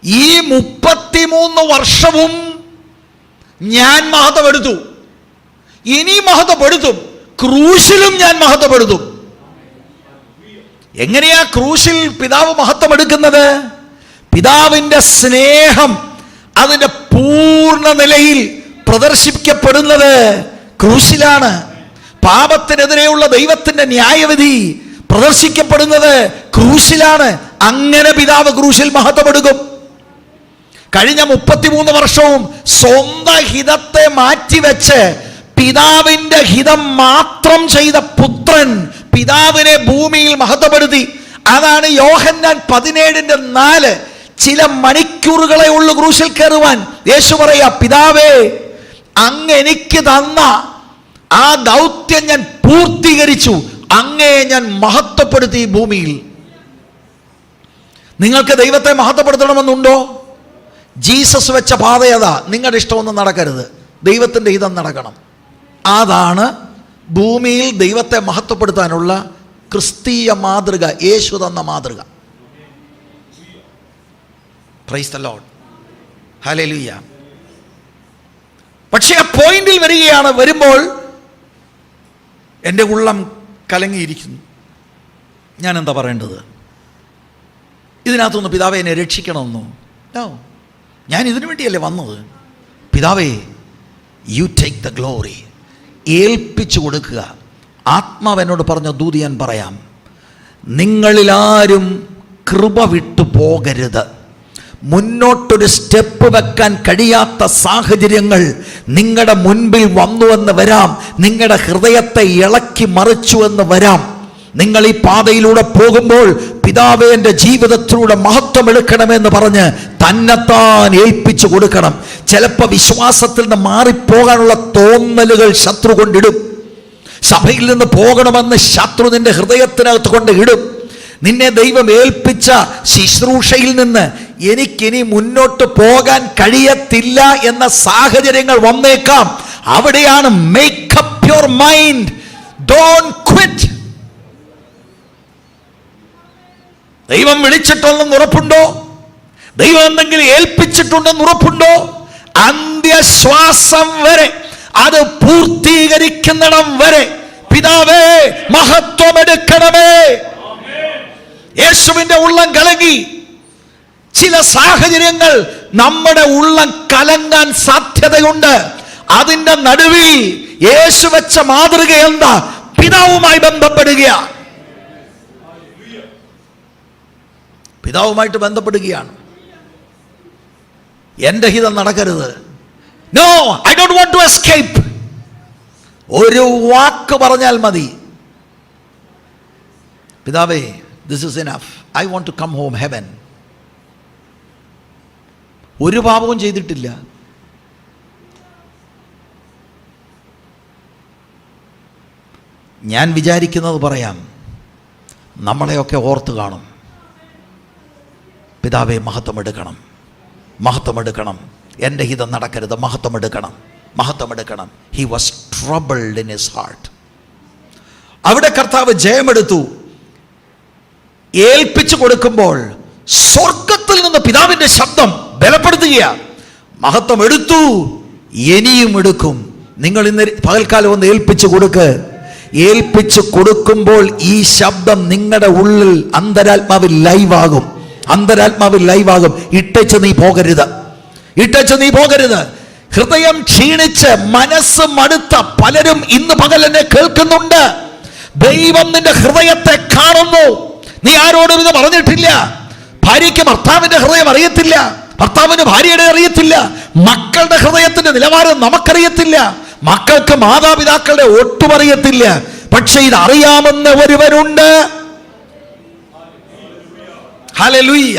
ഈ 33 വർഷവും ഞാൻ മഹത്വപ്പെടുത്തു, ഇനി മഹത്വപ്പെടുത്തും. ക്രൂശിലും ഞാൻ മഹത്വപ്പെടുത്തും. എങ്ങനെയാ ക്രൂശിൽ പിതാവ് മഹത്വം എടുക്കുന്നത്? പിതാവിന്റെ സ്നേഹം അതിന്റെ പൂർണ്ണ നിലയിൽ പ്രദർശിപ്പിക്കപ്പെടുന്നത് ക്രൂശിലാണ്. പാപത്തിനെതിരെയുള്ള ദൈവത്തിന്റെ ന്യായവിധി പ്രദർശിക്കപ്പെടുന്നത് ക്രൂശിലാണ്. അങ്ങനെ പിതാവ് ക്രൂശിൽ മഹത്വപ്പെടുക്കും. കഴിഞ്ഞ 33 വർഷവും സ്വന്തം ഹിതത്തെ മാറ്റിവെച്ച് പിതാവിന്റെ ഹിതം മാത്രം ചെയ്ത പുത്രൻ പിതാവിനെ ഭൂമിയിൽ മഹത്വപ്പെടുത്തി. അതാണ് യോഹന്നാൻ 17:4. ചില മണിക്കൂറുകളെ ഉള്ളു ക്രൂശിൽ കയറുവാൻ. യേശു പറയാ, പിതാവേ, അങ്ങ് എനിക്ക് തന്ന ആ ദൗത്യം ഞാൻ പൂർത്തീകരിച്ചു, അങ്ങേ ഞാൻ മഹത്വപ്പെടുത്തി ഭൂമിയിൽ. നിങ്ങൾക്ക് ദൈവത്തെ മഹത്വപ്പെടുത്തണമെന്നുണ്ടോ? ജീസസ് വെച്ച പാതയതാ. നിങ്ങളുടെ ഇഷ്ടമൊന്നും നടക്കരുത്, ദൈവത്തിൻ്റെ ഹിതം നടക്കണം. അതാണ് ഭൂമിയിൽ ദൈവത്തെ മഹത്വപ്പെടുത്താനുള്ള ക്രിസ്തീയ മാതൃക, യേശു തന്ന മാതൃക. Price the lord, hallelujah. പക്ഷേ ആ പോയിന്റിൽ വരികയാണ്. വരുമ്പോൾ എൻ്റെ ഉള്ളം കലങ്ങിയിരിക്കുന്നു. ഞാൻ എന്താ പറയേണ്ടത്? ഇതിനകത്തൊന്ന് പിതാവേ എന്നെ രക്ഷിക്കണമെന്നോ? നോ, ഞാൻ ഇതിനു വേണ്ടിയല്ലേ വന്നത്. പിതാവേ, യു ടേക്ക് ദ ഗ്ലോറി. ഏൽപ്പിച്ചു കൊടുക്കുക. ആത്മാവ് എന്നോട് പറഞ്ഞ ദൂത് ഞാൻ പറയാം. നിങ്ങളിലാരും കൃപ വിട്ടു പോകരുത്. മുന്നോട്ടൊരു സ്റ്റെപ്പ് വെക്കാൻ കഴിയാത്ത സാഹചര്യങ്ങൾ നിങ്ങളുടെ മുൻപിൽ വന്നുവെന്ന് വരാം. നിങ്ങളുടെ ഹൃദയത്തെ ഇളക്കി മറിച്ചുവെന്ന് വരാം. നിങ്ങൾ ഈ പാതയിലൂടെ പോകുമ്പോൾ പിതാവേ എൻ്റെ ജീവിതത്തിലൂടെ മഹത്വം എടുക്കണമെന്ന് പറഞ്ഞ് തന്നെത്താൻ ഏൽപ്പിച്ചു കൊടുക്കണം. ചിലപ്പോൾ വിശ്വാസത്തിൽ നിന്ന് മാറിപ്പോകാനുള്ള തോന്നലുകൾ ശത്രു കൊണ്ടിടും. സഭയിൽ നിന്ന് പോകണമെന്ന് ശത്രു നിന്റെ ഹൃദയത്തിനകത്ത് കൊണ്ട് ഇടും. നിന്നെ ദൈവം ഏൽപ്പിച്ച ശുശ്രൂഷയിൽ നിന്ന് എനിക്കിനി മുന്നോട്ട് പോകാൻ കഴിയത്തില്ല എന്ന സാഹചര്യങ്ങൾ വന്നേക്കാം. അവിടെയാണ് makeup your mind, don't quit. ദൈവം വിളിച്ചിട്ടുണ്ടെന്ന് ഉറപ്പുണ്ടോ? ദൈവം എന്തെങ്കിലും ഏൽപ്പിച്ചിട്ടുണ്ടെന്ന് ഉറപ്പുണ്ടോ? അന്ത്യശ്വാസം വരെ, അത് പൂർത്തീകരിക്കുന്നിടം വരെ പിതാവേ മഹത്വമെടുക്കണമേ. യേശുവിന്റെ ഉള്ളം കലങ്ങി. ചില സാഹചര്യങ്ങൾ നമ്മുടെ ഉള്ളം കലങ്ങാൻ സാധ്യതയുണ്ട്. അതിന്റെ നടുവിൽ യേശു വെച്ച മാതൃക എന്താ? പിതാവുമായി ബന്ധപ്പെടുകയാണ്. പിതാവുമായിട്ട് ബന്ധപ്പെടുകയാണ്. എന്റെ ഹിതം നടക്കരുത്. No, I don't want to escape. ഒരു വാക്ക് പറഞ്ഞാൽ മതി, പിതാവേ this is enough, I want to come home heaven. ഒരു പാപവും ചെയ്തിട്ടില്ല. ഞാൻ വിചാരിക്കുന്നത് പറയാം, നമ്മളെയൊക്കെ ഓർത്ത് കാണും. പിതാവേ മഹത്വമെടുക്കണം, മഹത്വമെടുക്കണം, എൻ്റെ ഹിതം നടക്കരുത്, മഹത്വമെടുക്കണം, മഹത്വമെടുക്കണം. He was troubled in his heart. അവിടെ കർത്താവ് ജയമെടുത്തു. ഏൽപ്പിച്ചു കൊടുക്കുമ്പോൾ സ്വർഗത്തിൽ നിന്ന് പിതാവിൻ്റെ ശബ്ദം ബലപ്പെടുത്തുകയാണ്. മഹത്വം എടുത്തു, ഇനിയും എടുക്കും. നിങ്ങൾ ഇന്ന് പകൽക്കാലം ഒന്ന് ഏൽപ്പിച്ചു കൊടുക്ക്. ഏൽപ്പിച്ചു കൊടുക്കുമ്പോൾ ഈ ശബ്ദം നിങ്ങളുടെ ഉള്ളിൽ അന്തരാത്മാവിൽ ലൈവാകും. അന്തരാത്മാവിൽ ലൈവാകും. ഇട്ടച്ച് നീ പോകരുത്, ഇട്ടച്ച് നീ പോകരുത്. ഹൃദയം ക്ഷീണിച്ച് മനസ്സ് മടുത്ത പലരും ഇന്ന് പകൽ എന്നെ കേൾക്കുന്നുണ്ട്. ദൈവം നിന്റെ ഹൃദയത്തെ കാണുന്നു. നീ ആരോടും ഇത് പറഞ്ഞിട്ടില്ല. ഭാര്യയ്ക്ക് ഭർത്താവിന്റെ ഹൃദയം അറിയത്തില്ല, ഭർത്താവിന് ഭാര്യയുടെ അറിയത്തില്ല, മക്കളുടെ ഹൃദയത്തിന്റെ നിലവാരം നമുക്കറിയത്തില്ല, മക്കൾക്ക് മാതാപിതാക്കളുടെ ഒട്ടും അറിയത്തില്ല. പക്ഷെ ഇത് അറിയാമെന്ന ഒരുവരുണ്ട്. ഹല്ലേലൂയ.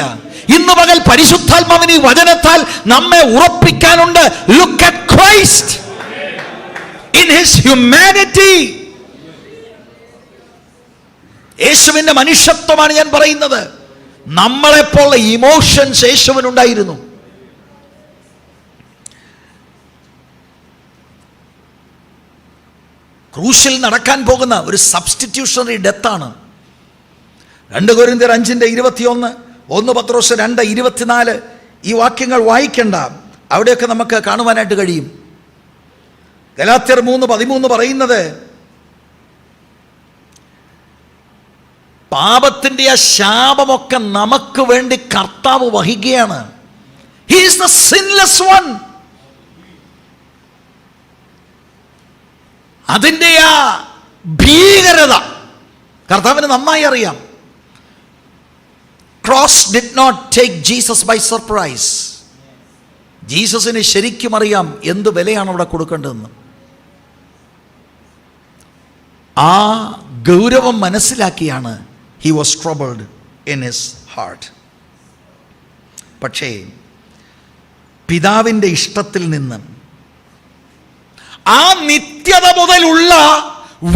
ഇന്ന് പകൽ പരിശുദ്ധാത്മാവിന് ഈ വചനത്താൽ നമ്മെ ഉറപ്പിക്കാനുണ്ട്. Look at Christ in his humanity. യേശുവിന്റെ മനുഷ്യത്വമാണ് ഞാൻ പറയുന്നത്. നമ്മളെപ്പോലുള്ള ഇമോഷൻസ് യേശുവിനുണ്ടായിരുന്നു. ക്രൂശിൽ നടക്കാൻ പോകുന്ന ഒരു സബ്സ്റ്റിറ്റ്യൂഷണറി ഡെത്താണ്. 2 കൊരിന്ത്യർ 5:21, 1 പത്രോസ് 2:24 ഈ വാക്യങ്ങൾ വായിക്കണ്ട, അവിടെയൊക്കെ നമുക്ക് കാണുവാനായിട്ട് കഴിയും. ഗലാത്യർ 3:13 പറയുന്നത് പാപത്തിന്റെ ആ ശാപമൊക്കെ നമുക്ക് വേണ്ടി കർത്താവ് വഹിക്കുകയാണ്. He is the sinless one. അതിൻ്റെ ആ ഭീകരത കർത്താവിന് നന്നായി അറിയാം. Cross did not take Jesus by surprise. ജീസസിന് ശരിക്കും അറിയാം എന്ത് വിലയാണ് അവിടെ കൊടുക്കേണ്ടതെന്ന്. ആ ഗൗരവം മനസ്സിലാക്കിയാണ് he was troubled in his heart. പക്ഷേ പിതാവിൻ്റെ ഇഷ്ടത്തിൽ നിന്ന്, ആ നിത്യത മുതലുള്ള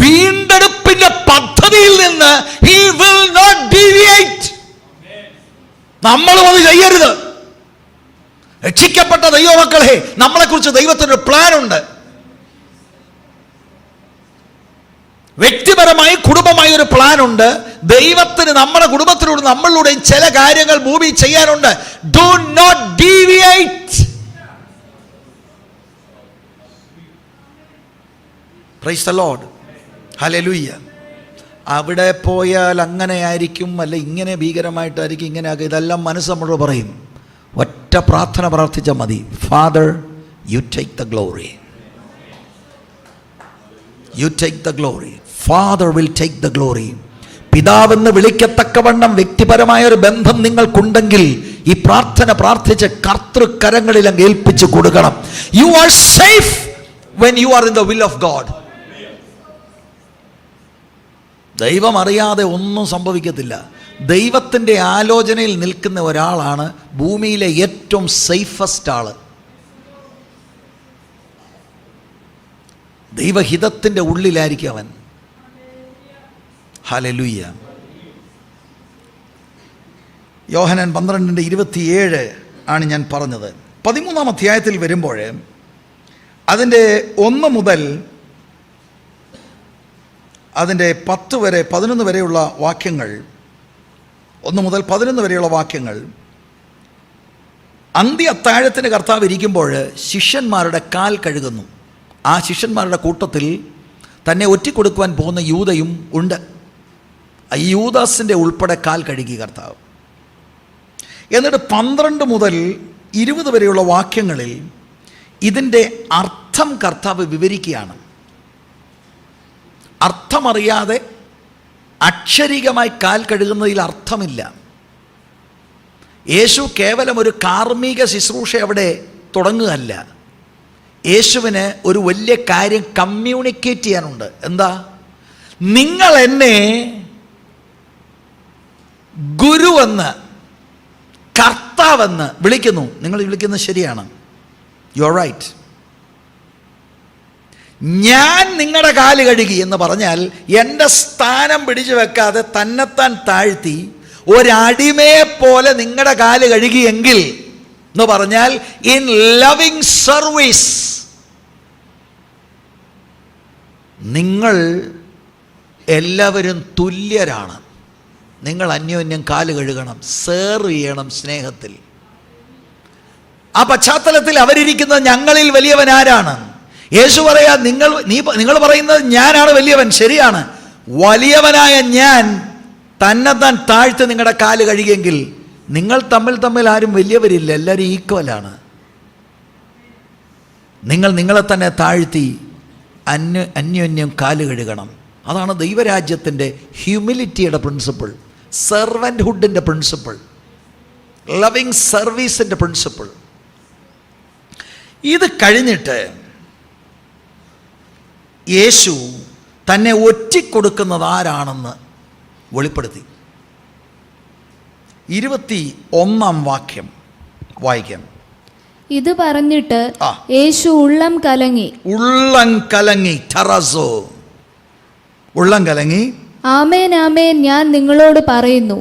വീണ്ടെടുപ്പിന്റെ പദ്ധതിയിൽ നിന്ന് he will not deviate. നമ്മളും അത് ചെയ്യരുത്. രക്ഷിക്കപ്പെട്ട ദൈവമക്കളെ, നമ്മളെക്കുറിച്ച് ദൈവത്തിനൊരു പ്ലാൻ ഉണ്ട്. വ്യക്തിപരമായി കുടുംബമായി ഒരു പ്ലാൻ ഉണ്ട്. ദൈവത്തിന് നമ്മുടെ കുടുംബത്തിലൂടെ നമ്മളിലൂടെയും ചില കാര്യങ്ങൾ ഭൂമി ചെയ്യാനുണ്ട്. Do not deviate. Praise the lord. Hallelujah. അവിടെ പോയാൽ അങ്ങനെ ആയിരിക്കും, അല്ല ഇങ്ങനെ ഭീകരമായിട്ടായിരിക്കും, ഇങ്ങനെ ആകും. ഇതെല്ലാം മനസ്സ് നമ്മളോട് പറയും. ഒറ്റ പ്രാർത്ഥന പ്രാർത്ഥിച്ചാൽ മതി. Father, you take the glory. You take the glory. Father will take the glory. പിതാവെന്ന് വിളിക്കത്തക്കവണ്ണം വ്യക്തിപരമായ ഒരു ബന്ധം നിങ്ങൾക്കുണ്ടെങ്കിൽ ഈ പ്രാർത്ഥന പ്രാർത്ഥിച്ച് കർത്തൃകരങ്ങളിൽ അങ്ങ് ഏൽപ്പിച്ചു കൊടുക്കണം. You are safe when you are in the will of God. ദൈവം അറിയാതെ ഒന്നും സംഭവിക്കത്തില്ല. ദൈവത്തിൻ്റെ ആലോചനയിൽ നിൽക്കുന്ന ഒരാളാണ് ഭൂമിയിലെ ഏറ്റവും സേഫസ്റ്റ് ആള്. ദൈവഹിതത്തിൻ്റെ ഉള്ളിലായിരിക്കും അവൻ. ഹല്ലേലൂയ. യോഹന്നാൻ 12:27 ആണ് ഞാൻ പറഞ്ഞത്. 13-ാം അധ്യായത്തിൽ വരുമ്പോൾ അതിൻ്റെ 1 മുതൽ അതിൻ്റെ 10 വരെ 11 വരെയുള്ള വാക്യങ്ങൾ, 1 മുതൽ 11 വരെയുള്ള വാക്യങ്ങൾ, അന്ത്യ അത്താഴത്തിന് കർത്താവ് ഇരിക്കുമ്പോൾ ശിഷ്യന്മാരുടെ കാൽ കഴുകുന്നു. ആ ശിഷ്യന്മാരുടെ കൂട്ടത്തിൽ തന്നെ ഒറ്റിക്കൊടുക്കുവാൻ പോകുന്ന യൂദയും ഉണ്ട്. ഈ യൂദാസിൻ്റെ ഉൾപ്പെടെ കാൽ കഴുകി കർത്താവ്. എന്നിട്ട് 12 മുതൽ 20 വരെയുള്ള വാക്യങ്ങളിൽ ഇതിൻ്റെ അർത്ഥം കർത്താവ് വിവരിക്കുകയാണ്. അർത്ഥമറിയാതെ അക്ഷരികമായി കാൽ കഴുകുന്നതിൽ അർത്ഥമില്ല. യേശു കേവലം ഒരു കാർമ്മിക ശുശ്രൂഷ അവിടെ തുടങ്ങുകയല്ല. യേശുവിന് ഒരു വലിയ കാര്യം കമ്മ്യൂണിക്കേറ്റ് ചെയ്യാനുണ്ട്. എന്താ? നിങ്ങൾ എന്നെ ഗുരുവെന്ന്, കർത്താവെന്ന് വിളിക്കുന്നു. നിങ്ങൾ വിളിക്കുന്നത് ശരിയാണ്. You are right. ഞാൻ നിങ്ങളുടെ കാല് കഴുകി എന്ന് പറഞ്ഞാൽ എൻ്റെ സ്ഥാനം പിടിച്ചു വെക്കാതെ തന്നെത്താൻ താഴ്ത്തി ഒരടിമയെ പോലെ നിങ്ങളുടെ കാല് കഴുകിയെങ്കിൽ എന്ന് പറഞ്ഞാൽ ഇൻ ലവിങ് സർവീസ് നിങ്ങൾ എല്ലാവരും തുല്യരാണ്. നിങ്ങൾ അന്യോന്യം കാല് കഴുകണം, സെർവ് ചെയ്യണം സ്നേഹത്തിൽ. ആ പശ്ചാത്തലത്തിൽ അവരിയ്ക്കുന്നത് ഞങ്ങളിൽ വലിയവൻ ആരാണ്? യേശു പറയാ, നിങ്ങൾ പറയുന്നത് ഞാനാണ് വലിയവൻ. ശരിയാണ്. വലിയവനായ ഞാൻ തന്നെത്താൻ താഴ്ത്തി നിങ്ങളുടെ കാല് കഴുകിയെങ്കിൽ നിങ്ങൾ തമ്മിൽ ആരും വലിയവരില്ല, എല്ലാവരും ഈക്വലാണ്. നിങ്ങൾ നിങ്ങളെ തന്നെ താഴ്ത്തി അന്യോന്യം കാല് കഴുകണം. അതാണ് ദൈവരാജ്യത്തിൻ്റെ ഹ്യൂമിലിറ്റിയുടെ പ്രിൻസിപ്പിൾ, സെർവൻറ്ഹുഡിൻ്റെ പ്രിൻസിപ്പിൾ, ലവിങ് സർവീസിൻ്റെ പ്രിൻസിപ്പിൾ. ഇത് കഴിഞ്ഞിട്ട് യേശു തന്നെ ഒറ്റിക്കൊടുക്കുന്നത് ആരാണെന്ന് വെളിപ്പെടുത്തി. 21 വാക്യം വായിക്കാം. ഇത് പറഞ്ഞിട്ട് യേശു ഉള്ളം കലങ്ങി ടറസോ, ഉള്ളം കലങ്ങി, ആമേൻ ആമേൻ ഞാൻ നിങ്ങളോട് പറയുന്നു,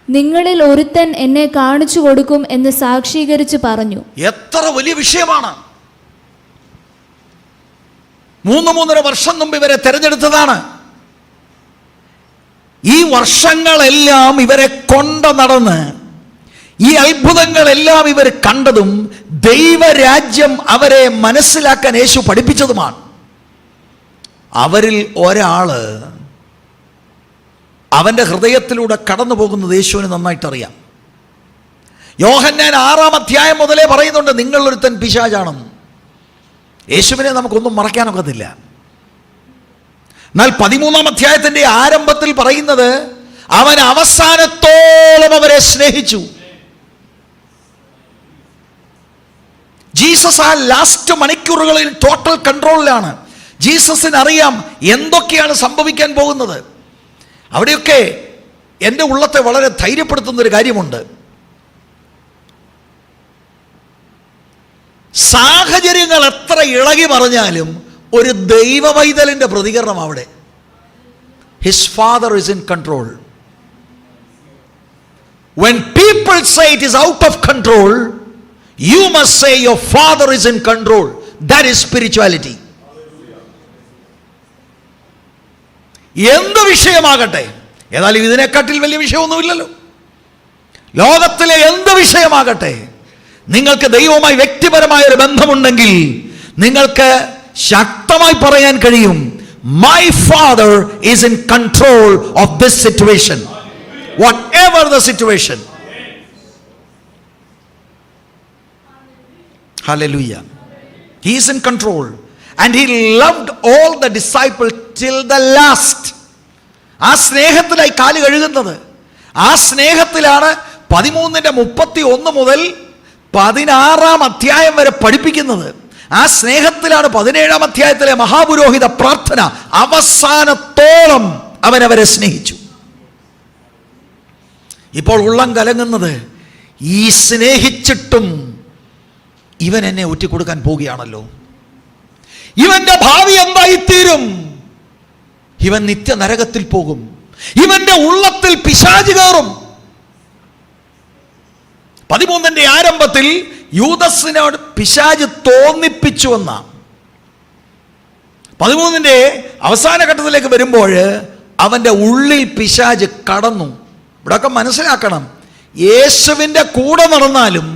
നിങ്ങളിൽ ഒരുത്തൻ എന്നെ കാണിച്ചു കൊടുക്കും എന്ന് സാക്ഷീകരിച്ച് പറഞ്ഞു. എത്ര വലിയ വിഷയമാണ്! 3.5 വർഷം മുമ്പ് ഇവരെ തെരഞ്ഞെടുത്തതാണ്. ഈ വർഷങ്ങളെല്ലാം ഇവരെ നടന്ന് ഈ അത്ഭുതങ്ങളെല്ലാം ഇവർ കണ്ടതും ദൈവരാജ്യം അവരെ മനസ്സിലാക്കാൻ യേശു പഠിപ്പിച്ചതുമാണ്. അവരിൽ ഒരാള് അവൻ്റെ ഹൃദയത്തിലൂടെ കടന്നു പോകുന്നത് യേശുവിന് നന്നായിട്ടറിയാം. യോഹന്നാൻ 6-ാം അധ്യായം മുതലേ പറയുന്നുണ്ട് നിങ്ങളൊരുത്തൻ പിശാചാണെന്ന്. യേശുവിനെ നമുക്കൊന്നും മറക്കാനൊക്കത്തില്ല. എന്നാൽ 13-ാം അധ്യായത്തിൻ്റെ ആരംഭത്തിൽ പറയുന്നത് അവൻ അവസാനത്തോളം അവരെ സ്നേഹിച്ചു. ജീസസ് ആ ലാസ്റ്റ് മണിക്കൂറുകളിൽ ടോട്ടൽ കൺട്രോളിലാണ്. ജീസസിന് അറിയാം എന്തൊക്കെയാണ് സംഭവിക്കാൻ പോകുന്നത്. അവിടെയൊക്കെ എൻ്റെ ഉള്ളത്തെ വളരെ ധൈര്യപ്പെടുത്തുന്നൊരു കാര്യമുണ്ട്. സാഹചര്യങ്ങൾ എത്ര ഇളകി പറഞ്ഞാലും ഒരു ദൈവവൈതലിൻ്റെ പ്രതികരണം അവിടെ. His father is in control. When people say it is out of control, you must say your father is in control. That is spirituality. എന്ത് വിഷയമാകട്ടെ, ഏതായാലും ഇതിനെക്കാട്ടിൽ വലിയ വിഷയമൊന്നുമില്ലല്ലോ. ലോകത്തിലെ എന്ത് വിഷയമാകട്ടെ, നിങ്ങൾക്ക് ദൈവവുമായി വ്യക്തിപരമായ ഒരു ബന്ധമുണ്ടെങ്കിൽ നിങ്ങൾക്ക് ശക്തമായി പറയാൻ കഴിയും, my father is in control of this situation, whatever the situation. Hallelujah. He is in control and he loved all the disciples till the last. ആ സ്നേഹത്തിലായി കാല് കഴുകുന്നത്. ആ സ്നേഹത്തിലാണ് 13:31 മുതൽ 16-ാം അധ്യായം വരെ പഠിപ്പിക്കുന്നത്. ആ സ്നേഹത്തിലാണ് 17-ാം അധ്യായത്തിലെ മഹാപുരോഹിത പ്രാർത്ഥന. അവസാനത്തോളം അവനവരെ സ്നേഹിച്ചു. ഇപ്പോൾ ഉള്ളം കലങ്ങുന്നത് ഈ സ്നേഹിച്ചിട്ടും ഇവൻ എന്നെ ഒറ്റിക്കൊടുക്കാൻ പോവുകയാണല്ലോ, ഇവന്റെ ഭാവി എന്തായിത്തീരും? ഇവൻ നിത്യ നരകത്തിൽ പോകും, ഇവന്റെ ഉള്ളത്തിൽ പിശാച് കയറും. 13-ന്റെ ആരംഭത്തിൽ യൂദസിനോട് പിശാച് തോന്നിപ്പിച്ചു എന്ന 13-ന്റെ അവസാന ഘട്ടത്തിലേക്ക് വരുമ്പോൾ അവന്റെ ഉള്ളിൽ പിശാച് കടന്നു. ഇവിടെയൊക്കെ മനസ്സിലാക്കണം, യേശുവിന്റെ കൂടെ നടന്നാലും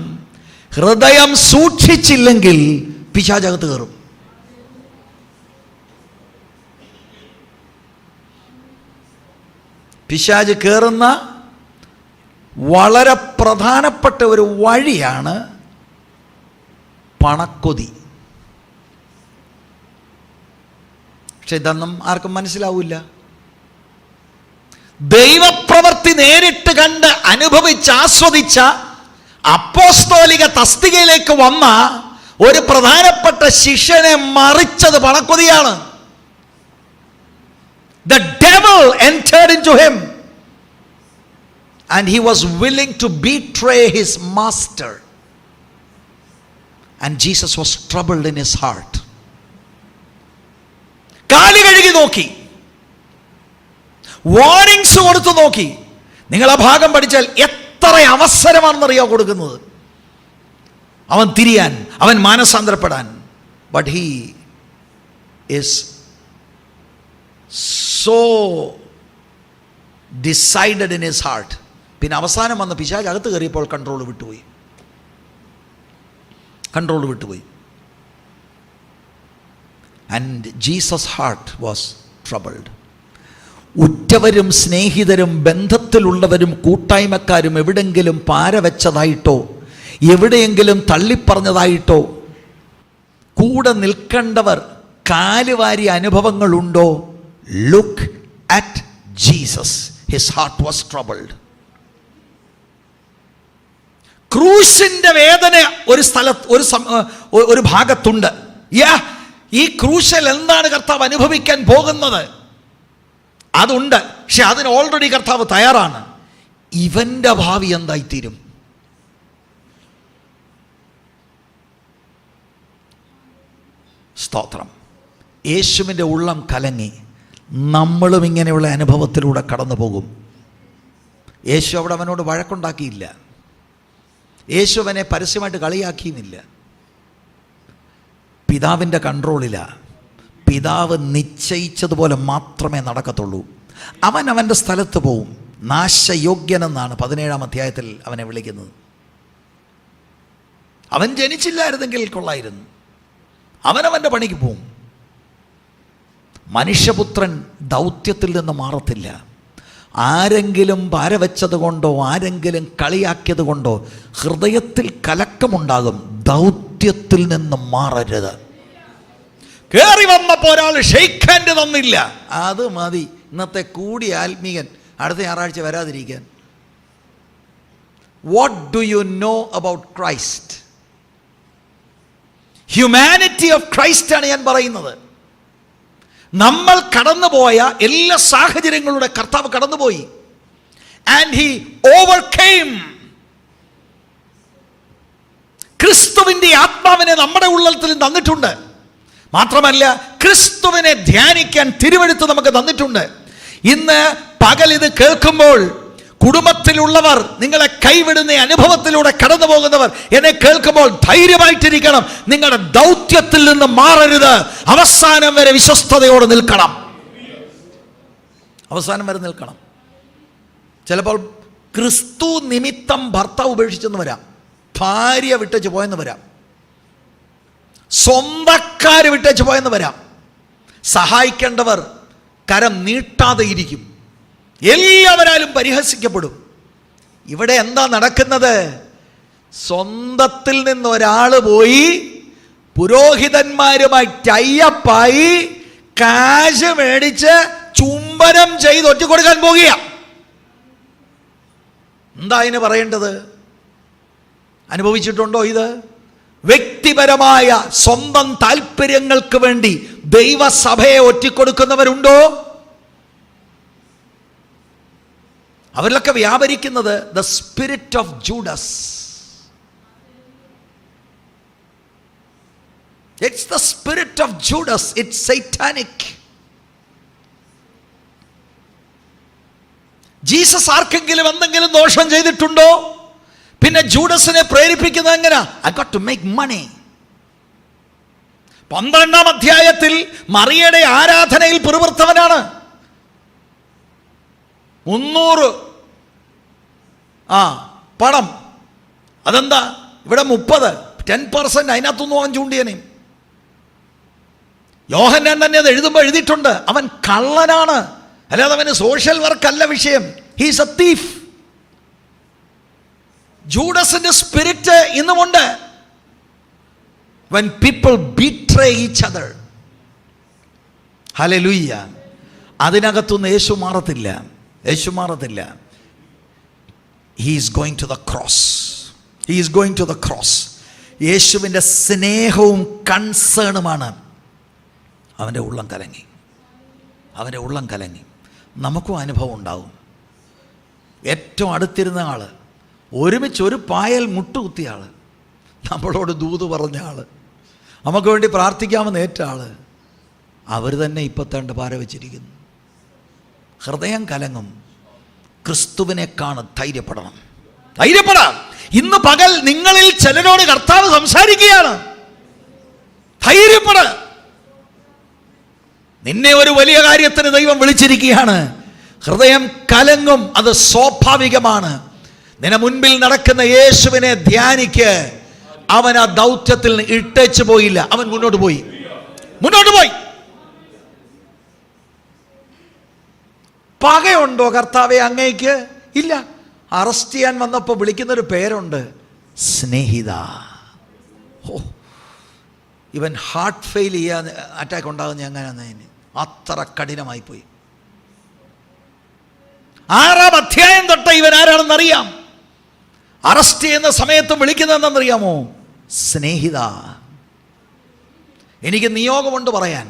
ഹൃദയം സൂക്ഷിച്ചില്ലെങ്കിൽ പിശാചകത്ത് കയറും. പിശാച് കയറുന്ന വളരെ പ്രധാനപ്പെട്ട ഒരു വഴിയാണ് പണക്കൊതി. പക്ഷെ ഇതൊന്നും ആർക്കും മനസ്സിലാവില്ല. ദൈവപ്രവൃത്തി നേരിട്ട് കണ്ട് അനുഭവിച്ച് ആസ്വദിച്ച അപ്പോസ്തോലിക തസ്തികയിലേക്ക് വന്ന ഒരു പ്രധാനപ്പെട്ട ശിഷ്യനെ മറിച്ചത് പണക്കൊതിയാണ്. The devil entered into him and he was willing to betray his master. And Jesus was troubled in his heart. കാല് കഴുകി നോക്കി, വാർണിങ്സ് കൊടുത്തു നോക്കി. നിങ്ങൾ ആ ഭാഗം പഠിച്ചാൽ എത്ര അവസരമാണെന്നറിയോ കൊടുക്കുന്നത് അവൻ തിരിയാൻ, അവൻ മാനസാന്തരപ്പെടാൻ. But he is so decided in his heart. പിന്നെ അവസാനം വന്ന് പിശാച് അകത്ത് കയറിയപ്പോൾ കൺട്രോൾ വിട്ടുപോയി. And Jesus heart was troubled. ഉറ്റവരും സ്നേഹിതരും ബന്ധത്തിലുള്ളവരും കൂട്ടായ്മക്കാരും എവിടെങ്കിലും പാരവെച്ചതായിട്ടോ എവിടെയെങ്കിലും തള്ളിപ്പറഞ്ഞതായിട്ടോ കൂടെ നിൽക്കേണ്ടവർ കാലുവാരിയ അനുഭവങ്ങളുണ്ടോ? Look at Jesus. His heart was troubled. ക്രൂശിന്റെ വേദന ഒരു സ്ഥലത്ത് ഒരു ഭാഗത്തുണ്ട്. ഈ ക്രൂശിൽ എന്താണ് കർത്താവ് അനുഭവിക്കാൻ പോകുന്നത് അതുണ്ട്. പക്ഷെ അതിന് ഓൾറെഡി കർത്താവ് തയ്യാറാണ്. ഇവന്റെ ഭാവി എന്തായിത്തീരും? സ്തോത്രം. യേശുവിൻ്റെ ഉള്ളം കലങ്ങി. നമ്മളും ഇങ്ങനെയുള്ള അനുഭവത്തിലൂടെ കടന്നു പോകും. യേശു അവിടെ അവനോട് വഴക്കുണ്ടാക്കിയില്ല. യേശു അവനെ പരസ്യമായിട്ട് കളിയാക്കിയുമില്ല. പിതാവിൻ്റെ കൺട്രോളിലാണ്. പിതാവ് നിശ്ചയിച്ചതുപോലെ മാത്രമേ നടക്കത്തുള്ളൂ. അവൻ അവൻ്റെ സ്ഥലത്ത് പോവും. നാശയോഗ്യനെന്നാണ് 17-ാം അധ്യായത്തിൽ അവനെ വിളിക്കുന്നത്. അവൻ ജനിച്ചില്ലായിരുന്നെങ്കിൽ കൊള്ളായിരുന്നു. അവനവൻ്റെ പണിക്ക് പോവും. മനുഷ്യപുത്രൻ ദൗത്യത്തിൽ നിന്ന് മാറത്തില്ല. ആരെങ്കിലും പാരവെച്ചത് കൊണ്ടോ ആരെങ്കിലും കളിയാക്കിയത് കൊണ്ടോ ഹൃദയത്തിൽ കലക്കമുണ്ടാകും. ദൗത്യത്തിൽ നിന്ന് മാറരുത്. കയറി വന്നപ്പോൾ ഒരാൾ ഷെയ്ക്ക് ഹാൻഡ് തന്നില്ല, അത് മതി. ഇന്നത്തെ കൂടി ആത്മീയൻ അടുത്ത ഞായറാഴ്ച വരാതിരിക്കാൻ. What do you know about Christ? Humanity of Christ ആണ് ഞാൻ പറയുന്നത്. നമ്മൾ കടന്നുപോയ എല്ലാ സാഹചര്യങ്ങളുടെ കർത്താവ് കടന്നുപോയി. And he overcame. ക്രിസ്തുവിൻ്റെ ആത്മാവിനെ നമ്മുടെ ഉള്ളത്തിൽ തന്നിട്ടുണ്ട്. മാത്രമല്ല ക്രിസ്തുവിനെ ധ്യാനിക്കാൻ തിരുവെഴുത്ത് നമുക്ക് തന്നിട്ടുണ്ട്. ഇന്ന് പകൽ ഇത് കേൾക്കുമ്പോൾ കുടുംബത്തിലുള്ളവർ, നിങ്ങളെ കൈവിടുന്ന അനുഭവത്തിലൂടെ കടന്നു പോകുന്നവർ എന്നെ കേൾക്കുമ്പോൾ ധൈര്യമായിട്ടിരിക്കണം. നിങ്ങളുടെ ദൗത്യത്തിൽ നിന്ന് മാറരുത്. അവസാനം വരെ വിശ്വസ്തയോടെ നിൽക്കണം. അവസാനം വരെ നിൽക്കണം. ചിലപ്പോൾ ക്രിസ്തു നിമിത്തം ഭർത്താവ് ഉപേക്ഷിച്ചെന്ന് വരാം, ഭാര്യ വിട്ടേച്ച് പോയെന്ന് വരാം, സ്വന്തക്കാർ വിട്ടേച്ച് പോയെന്ന് വരാം. സഹായിക്കേണ്ടവർ കരം നീട്ടാതെ ഇരിക്കും. എല്ലാവരാലും പരിഹസിക്കപ്പെടും. ഇവിടെ എന്താ നടക്കുന്നത്? സ്വന്തത്തിൽ നിന്ന് ഒരാൾ പോയി പുരോഹിതന്മാരുമായി ടൈപ്പായി കാശ് മേടിച്ച് ചുംബനം ചെയ്ത് ഒറ്റിക്കൊടുക്കാൻ പോകുക. എന്താ അതിന് പറയേണ്ടത്? അനുഭവിച്ചിട്ടുണ്ടോ ഇത്? വ്യക്തിപരമായ സ്വന്തം താല്പര്യങ്ങൾക്ക് വേണ്ടി ദൈവസഭയെ ഒറ്റിക്കൊടുക്കുന്നവരുണ്ടോ? അവരിലൊക്കെ വ്യാപരിക്കുന്നത് the spirit of Judas. It's the spirit of Judas. It's satanic. Jesus ആർക്കെങ്കിലും എന്തെങ്കിലും ദോഷം ചെയ്തിട്ടുണ്ടോ? പിന്നെ ജൂഡസിനെ പ്രേരിപ്പിക്കുന്നത് എങ്ങനെ? I got to make money. 12-ാം അധ്യായത്തിൽ മറിയയുടെ ആരാധനയിൽ പിറുപിറുത്തവനാണ്. 300 പണം. അതെന്താ ഇവിടെ 30, 10% അതിനകത്തൊന്നും അവൻ ചൂണ്ടിയനെ. യോഹന്നാൻ തന്നെ അത് എഴുതുമ്പോൾ എഴുതിയിട്ടുണ്ട്, അവൻ കള്ളനാണ്. അല്ലാതെ അവന് സോഷ്യൽ വർക്ക് അല്ല വിഷയം. He's a thief. ജൂഡസിന്റെ സ്പിരിറ്റ് ഇന്നുമുണ്ട്. when people betray each other, hallelujah, അതിനകത്തുനിന്ന് യേശു മാറത്തില്ല. യേശു മാറത്തില്ല. he is going to the cross. he is going to the cross. യേശുവിൻ്റെ സ്നേഹവും കൺസേണുമാണ്. അവൻ്റെ ഉള്ളം കലങ്ങി. അവൻ്റെ ഉള്ളം കലങ്ങി. നമുക്കും അനുഭവം ഉണ്ടാവും. ഏറ്റവും അടുത്തിരുന്ന ആൾ, ഒരുമിച്ച് ഒരു പായൽ മുട്ടുകുത്തിയ ആൾ, നമ്മളോട് ദൂത് പറഞ്ഞ ആൾ, നമുക്ക് വേണ്ടി പ്രാർത്ഥിക്കാമെന്ന് ഏറ്റ ആൾ, അവർ തന്നെ ഇപ്പത്തേണ്ട പാര വെച്ചിരിക്കുന്നു. ഹൃദയം കലങ്ങും. ക്രിസ്തുവിനെ കാണാൻ ധൈര്യപ്പെടണം. ധൈര്യപ്പെടാം. ഇന്ന് പകൽ നിങ്ങളിൽ ചിലരോട് കർത്താവ് സംസാരിക്കുകയാണ്. ധൈര്യപ്പെട. നിന്നെ ഒരു വലിയ കാര്യത്തിന് ദൈവം വിളിച്ചിരിക്കുകയാണ്. ഹൃദയം കലങ്ങും. അത് സ്വാഭാവികമാണ്. നിന്നെ മുൻപിൽ നടക്കുന്ന യേശുവിനെ ധ്യാനിക്ക്. അവൻ ആ ദൗത്യത്തിൽ ഇട്ടേച്ചു പോയില്ല. അവൻ മുന്നോട്ട് പോയി. പകയുണ്ടോ കർത്താവെ അങ്ങേക്ക്? ഇല്ല. അറസ്റ്റ് ചെയ്യാൻ വന്നപ്പോൾ വിളിക്കുന്നൊരു പേരുണ്ട്, സ്നേഹിത. ഓ, ഇവൻ ഹാർട്ട് ഫെയിൽ ചെയ്യാൻ അറ്റാക്ക് ഉണ്ടാകുന്ന എങ്ങനെയാന്ന് അത്ര കഠിനമായി പോയി. 6-ാം അധ്യായം തൊട്ട് ഇവൻ ആരാണെന്നറിയാം. അറസ്റ്റ് ചെയ്യുന്ന സമയത്തും വിളിക്കുന്നതെന്നറിയാമോ? സ്നേഹിത. എനിക്ക് നിയോഗമുണ്ട് പറയാൻ.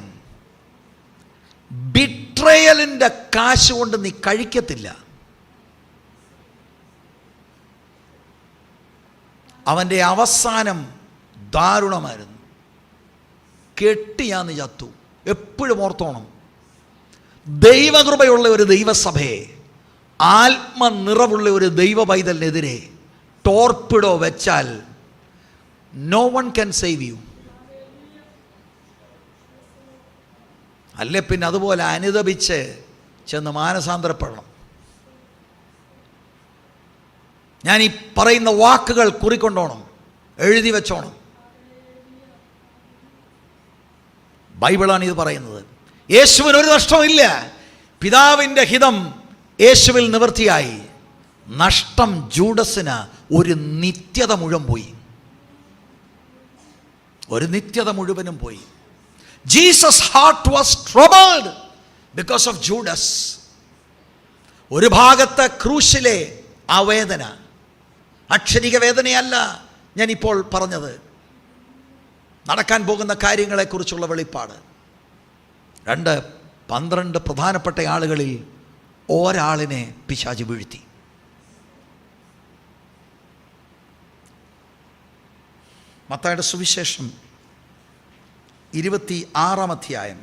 ബിട്രയലിൻ്റെ കാശ് കൊണ്ട് നീ കഴിക്കത്തില്ല. അവൻ്റെ അവസാനം ദാരുണമായിരുന്നു. കെട്ടിയാന്ന് ചത്തു. എപ്പോഴും ഓർത്തോണം, ദൈവകൃപയുള്ള ഒരു ദൈവസഭയെ, ആത്മനിറവുള്ള ഒരു ദൈവ പൈതലിനെതിരെ ടോർപ്പിഡോ വെച്ചാൽ no one can save you. അല്ലെ പിന്നെ അതുപോലെ അനുദപിച്ച് ചെന്ന് മാനസാന്തരപ്പെടണം. ഞാൻ ഈ പറയുന്ന വാക്കുകൾ കുറിക്കൊണ്ടോണം, എഴുതി വെച്ചോണം. ബൈബിളാണ് ഇത് പറയുന്നത്. യേശുവിന് ഒരു നഷ്ടമില്ല. പിതാവിൻ്റെ ഹിതം യേശുവിൽ നിവൃത്തിയായി. നഷ്ടം ജൂഡസിന് ഒരു നിത്യത മുഴുവൻ പോയി. ഒരു നിത്യത മുഴുവനും പോയി. Jesus heart was troubled because of Judas. ഒരു ഭാഗത്ത് ക്രൂശിലെ ആ വേദന, അക്ഷരിക വേദനയല്ല ഞാനിപ്പോൾ പറഞ്ഞത്, നടക്കാൻ പോകുന്ന കാര്യങ്ങളെക്കുറിച്ചുള്ള വെളിപ്പാട്. 12 പ്രധാനപ്പെട്ട ആളുകളിൽ ഒരാളിനെ പിശാച് വീഴ്ത്തി. മത്തായിയുടെ സുവിശേഷം 26-ാം അധ്യായം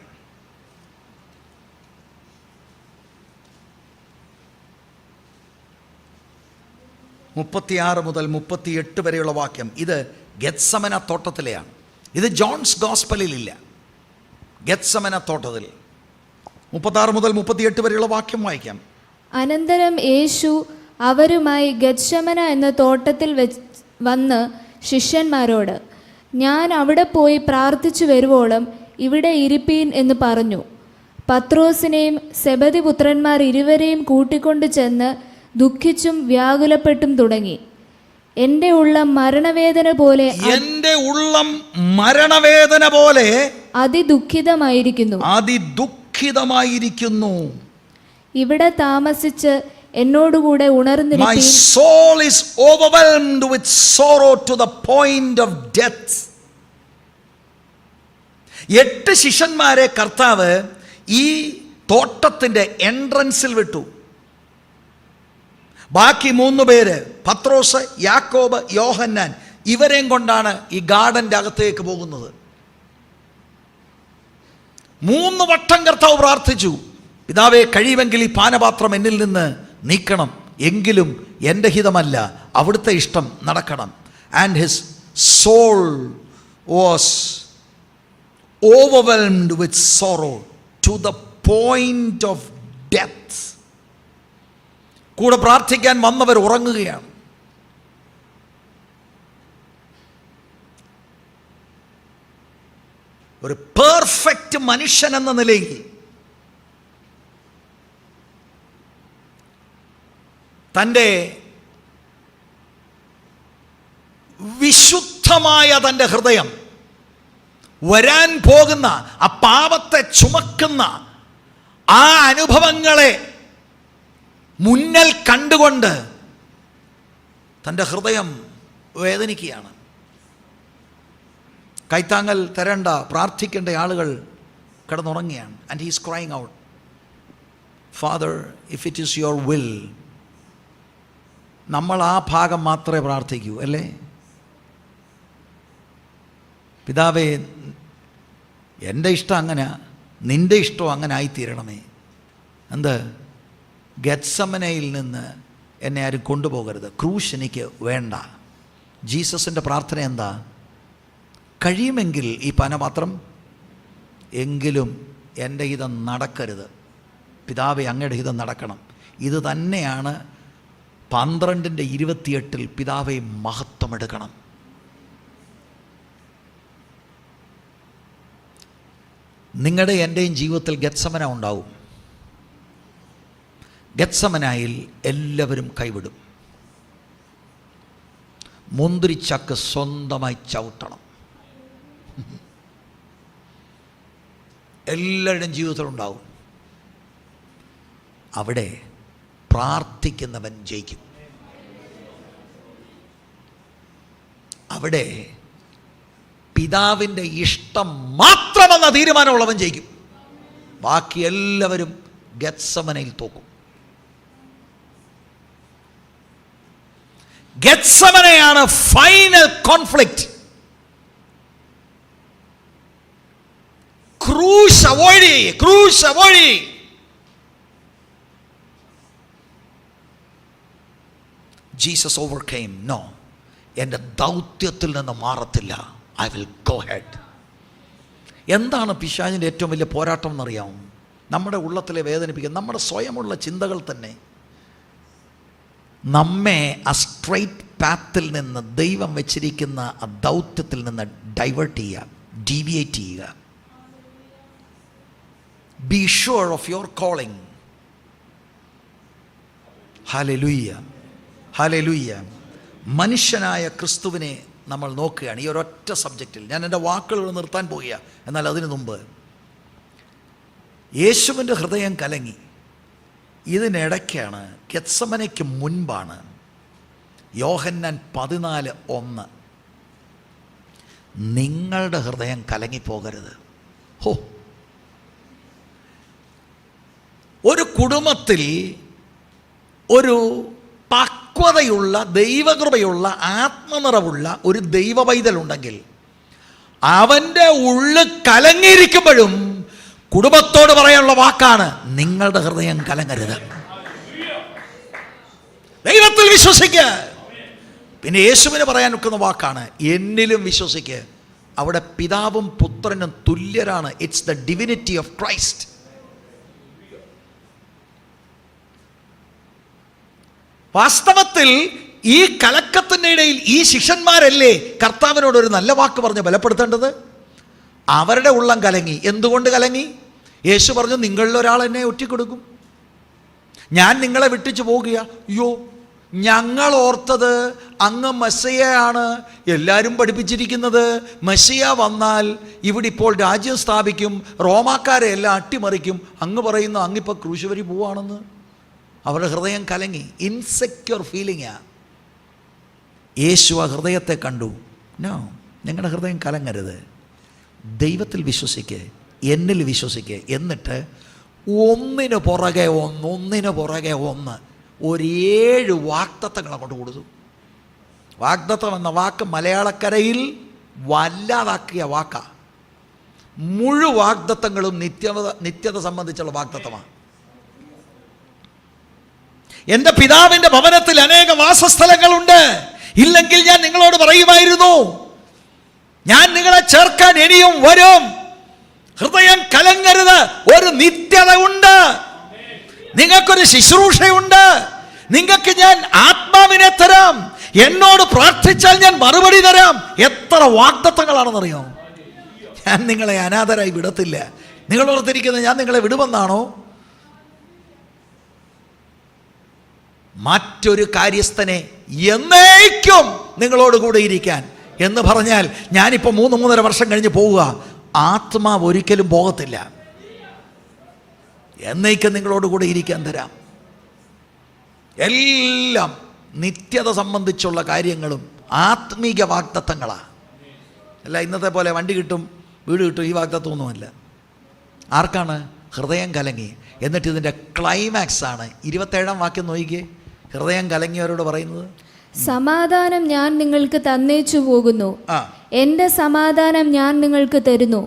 36 മുതൽ 38 വരെയുള്ള വാക്യം. ഇത് ഗെത്സമന തോട്ടത്തിലെയാണ്. ഇത് ജോൺസ് ഗോസ്പലിലില്ല. ഗെത്സമന തോട്ടത്തിൽ 36 മുതൽ 38 വരെയുള്ള വാക്യം വായിക്കാം. അനന്തരം യേശു അവരുമായി ഗത്ശമന എന്ന തോട്ടത്തിൽ വന്ന് ശിഷ്യന്മാരോട്, ഞാൻ അവിടെ പോയി പ്രാർത്ഥിച്ചു വരുവോളം ഇവിടെ ഇരിപ്പീൻ എന്ന് പറഞ്ഞു. പത്രോസിനെയും സെബദി പുത്രന്മാർ ഇരുവരെയും കൂട്ടിക്കൊണ്ട് ചെന്ന് ദുഃഖിച്ചും വ്യാകുലപ്പെട്ടും തുടങ്ങി. എൻ്റെ ഉള്ളം മരണവേദന പോലെ അതിദുഃഖിതമായിരിക്കുന്നു. ഇവിടെ താമസിച്ച് എന്നോടുകൂടെ ഉണർന്നിരിപ്പീൻ. My soul is overwhelmed with sorrow to the point of death. 8 ശിഷ്യന്മാരെ കർത്താവ് ഈ തോട്ടത്തിൻ്റെ എൻട്രൻസിൽ വിട്ടു. ബാക്കി 3 പേര്, പത്രോസ്, യാക്കോബ്, യോഹന്നാൻ, ഇവരെയും കൊണ്ടാണ് ഈ ഗാർഡൻ്റെ അകത്തേക്ക് പോകുന്നത്. 3 വട്ടം കർത്താവ് പ്രാർത്ഥിച്ചു, പിതാവേ, കഴിയുമെങ്കിൽ ഈ പാനപാത്രം എന്നിൽ നിന്ന് നീക്കണം, എങ്കിലും എൻ്റെ ഹിതമല്ല അവിടുത്തെ ഇഷ്ടം നടക്കണം. And his soul was overwhelmed with sorrow to the point of death. കൂടെ പ്രാർത്ഥിക്കാൻ വന്നവർ ഉറങ്ങുകയാണ്. ഒരു പെർഫെക്റ്റ് മനുഷ്യൻ എന്ന നിലയിൽ തൻ്റെ വിശുദ്ധമായ തൻ്റെ ഹൃദയം വരാൻ പോകുന്ന ആ പാപത്തെ ചുമക്കുന്ന ആ അനുഭവങ്ങളെ മുന്നിൽ കണ്ടുകൊണ്ട് തൻ്റെ ഹൃദയം വേദനിക്കുകയാണ്. കൈത്താങ്ങൽ തരേണ്ട പ്രാർത്ഥിക്കേണ്ട ആളുകൾ കിടന്നുറങ്ങുകയാണ്. And he's crying out, father if it is your will. നമ്മൾ ആ ഭാഗം മാത്രമേ പ്രാർത്ഥിക്കൂ അല്ലേ? പിതാവേ, എൻ്റെ ഇഷ്ടം അങ്ങനെ, നിൻ്റെ ഇഷ്ടം അങ്ങനെ ആയിത്തീരണമേ. എന്ത്? ഗെത്സമനയിൽ നിന്ന് എന്നെ ആരും കൊണ്ടുപോകരുത്, ക്രൂശ് എനിക്ക് വേണ്ട. ജീസസിൻ്റെ പ്രാർത്ഥന എന്താ? കഴിയുമെങ്കിൽ ഈ പാനപാത്രം, എങ്കിലും എൻ്റെ ഹിതം നടക്കരുത്, പിതാവേ അങ്ങയുടെ ഹിതം നടക്കണം. ഇത് തന്നെയാണ് 12:28 പിതാവേ മഹത്വമെടുക്കണം. നിങ്ങളുടെ എൻ്റെയും ജീവിതത്തിൽ ഗെത്സമന ഉണ്ടാവും. ഗെത്സമനായിൽ എല്ലാവരും കൈവിടും. മുന്തിരിച്ചക്ക് സ്വന്തമായി ചവിട്ടണം. എല്ലാവരുടെയും ജീവിതത്തിലുണ്ടാവും. അവിടെ പ്രാർത്ഥിക്കുന്നവൻ ജയിക്കും. അവിടെ പിതാവിൻ്റെ ഇഷ്ടം മാത്രമെന്ന തീരുമാനമുള്ളവൻ ജയിക്കും. ബാക്കി എല്ലാവരും ഗെത്സമനയിൽ തോക്കും. ഗെത്സമനയാണ് ഫൈനൽ കോൺഫ്ലിക്റ്റ്. ക്രൂശ് അവോയ്ഡ് ചെയ്യ്, ക്രൂശ് അവോയ്ഡ് ചെയ്യ്. Jesus overcame. നോ, എൻ്റെ ദൗത്യത്തിൽ നിന്ന് മാറത്തില്ല. I will go head. എന്താണ് പിശാചിൻ്റെ ഏറ്റവും വലിയ പോരാട്ടം എന്നറിയാമോ? നമ്മുടെ ഉള്ളത്തിലെ വേദനിപ്പിക്കുക നമ്മുടെ സ്വയമുള്ള ചിന്തകൾ തന്നെ നമ്മെ ആ സ്ട്രെയിറ്റ് പാത്തിൽ നിന്ന്, ദൈവം വെച്ചിരിക്കുന്ന ആ ദൗത്യത്തിൽ നിന്ന് ഡൈവേർട്ട് ചെയ്യുക, ഡീവിയേറ്റ് ചെയ്യുക. B sure of your calling. Hallelujah, hallelujah. മനുഷ്യനായ ക്രിസ്തുവിനെ നമ്മൾ നോക്കുകയാണ് ഈ ഒരൊറ്റ സബ്ജക്റ്റിൽ. ഞാൻ എൻ്റെ വാക്കുകൾ നിർത്താൻ പോവുക. എന്നാൽ അതിനു മുമ്പ് യേശുവിൻ്റെ ഹൃദയം കലങ്ങി. ഇതിനിടയ്ക്കാണ്, ഗെത്സമനയ്ക്ക് മുൻപാണ്, യോഹന്നാൻ 14:1 നിങ്ങളുടെ ഹൃദയം കലങ്ങിപ്പോകരുത്. ഹോ, ഒരു കുടുംബത്തിൽ ഒരു പക്വതയുള്ള, ദൈവകൃപയുള്ള, ആത്മനിറവുള്ള ഒരു ദൈവ പൈതലുണ്ടെങ്കിൽ അവൻ്റെ ഉള്ളിൽ കലങ്ങിയിരിക്കുമ്പോഴും കുടുംബത്തോട് പറയാനുള്ള വാക്കാണ്, നിങ്ങളുടെ ഹൃദയം കലങ്ങരുത്, ദൈവത്തിൽ വിശ്വസിക്കുക. പിന്നെ യേശുവിന് പറയാൻ ഒക്കുന്ന വാക്കാണ്, എന്നിലും വിശ്വസിക്കുക. അവിടെ പിതാവും പുത്രനും തുല്യരാണ്. It's the divinity of Christ. വാസ്തവത്തിൽ ഈ കലക്കത്തിൻ്റെ ഇടയിൽ ഈ ശിഷ്യന്മാരല്ലേ കർത്താവിനോട് ഒരു നല്ല വാക്ക് പറഞ്ഞ് ബലപ്പെടുത്തേണ്ടത്? അവരുടെ ഉള്ളം കലങ്ങി. എന്തുകൊണ്ട് കലങ്ങി? യേശു പറഞ്ഞു, നിങ്ങളിൽ ഒരാൾ എന്നെ ഒറ്റിക്കൊടുക്കും, ഞാൻ നിങ്ങളെ വിട്ടിച്ചു പോകുക. അയ്യോ, ഞങ്ങൾ ഓർത്തത് അങ്ങ് മെസ്സിയയാണ് എല്ലാവരും പഠിപ്പിച്ചിരിക്കുന്നത്. മെസ്സിയ വന്നാൽ ഇവിടെ ഇപ്പോൾ രാജ്യം സ്ഥാപിക്കും, റോമാക്കാരെ എല്ലാം അട്ടിമറിക്കും. അങ്ങ് പറയുന്നു അങ്ങിപ്പോൾ ക്രൂശ് വരി പോവാണെന്ന്. അവരുടെ ഹൃദയം കലങ്ങി. ഇൻസെക്യൂർ ഫീലിംഗാ. യേശു ആ ഹൃദയത്തെ കണ്ടു. നോ, നിങ്ങളുടെ ഹൃദയം കലങ്ങരുത്, ദൈവത്തിൽ വിശ്വസിക്കുക, എന്നിൽ വിശ്വസിക്കുക. എന്നിട്ട് ഒന്നിനു പുറകെ ഒന്ന് ഒരു 7 വാഗ്ദത്തങ്ങൾ അങ്ങോട്ട് കൊടുത്തു. വാഗ്ദത്തം എന്ന വാക്ക് മലയാളക്കരയിൽ വല്ലാതാക്കിയ വാക്കാ. മുഴുവൻ വാഗ്ദത്തങ്ങളും നിത്യത സംബന്ധിച്ചുള്ള വാഗ്ദത്തമാണ്. എൻ്റെ പിതാവിൻ്റെ ഭവനത്തിൽ അനേക വാസസ്ഥലങ്ങളുണ്ട്, ഇല്ലെങ്കിൽ ഞാൻ നിങ്ങളോട് പറയുമായിരുന്നു, ഞാൻ നിങ്ങളെ ചേർക്കാൻ ഇനിയും വരും. ഹൃദയം കലങ്ങരുത്. ഒരു നിത്യത ഉണ്ട്, നിങ്ങൾക്കൊരു ശുശ്രൂഷയുണ്ട്, നിങ്ങൾക്ക് ഞാൻ ആത്മാവിനെ തരാം, എന്നോട് പ്രാർത്ഥിച്ചാൽ ഞാൻ മറുപടി തരാം. എത്ര വാഗ്ദത്തങ്ങളാണെന്നറിയോ? ഞാൻ നിങ്ങളെ അനാഥരായി വിടത്തില്ല. നിങ്ങൾ ഓർത്തിരിക്കുന്നത് ഞാൻ നിങ്ങളെ വിടുമെന്നാണോ? മറ്റൊരു കാര്യസ്ഥനെ എന്നേക്കും നിങ്ങളോട് കൂടെ ഇരിക്കാൻ. എന്ന് പറഞ്ഞാൽ ഞാനിപ്പോൾ 3-3.5 വർഷം കഴിഞ്ഞ് പോവുക, ആത്മാവ് ഒരിക്കലും പോകത്തില്ല. എന്നേക്കും നിങ്ങളോട് കൂടെ ഇരിക്കാൻ തരാം. എല്ലാം നിത്യത സംബന്ധിച്ചുള്ള കാര്യങ്ങളും ആത്മീക വാഗ്ദത്തങ്ങളാണ്. അല്ല ഇന്നത്തെ പോലെ വണ്ടി കിട്ടും, വീട് കിട്ടും, ഈ വാഗ്ദത്വമൊന്നുമല്ല. ആർക്കാണ്? ഹൃദയം കലങ്ങി. എന്നിട്ട് ഇതിൻ്റെ ക്ലൈമാക്സ് ആണ് 27-ാം വാക്യം നോക്കിക്കേ. ഹൃദയം കലങ്ങിയവരോട് പറയുന്നത്, സമാധാനം ഞാൻ നിങ്ങൾക്ക് തന്നേച്ചു പോകുന്നു, എൻ്റെ സമാധാനം ഞാൻ നിങ്ങൾക്ക് തരുന്നു.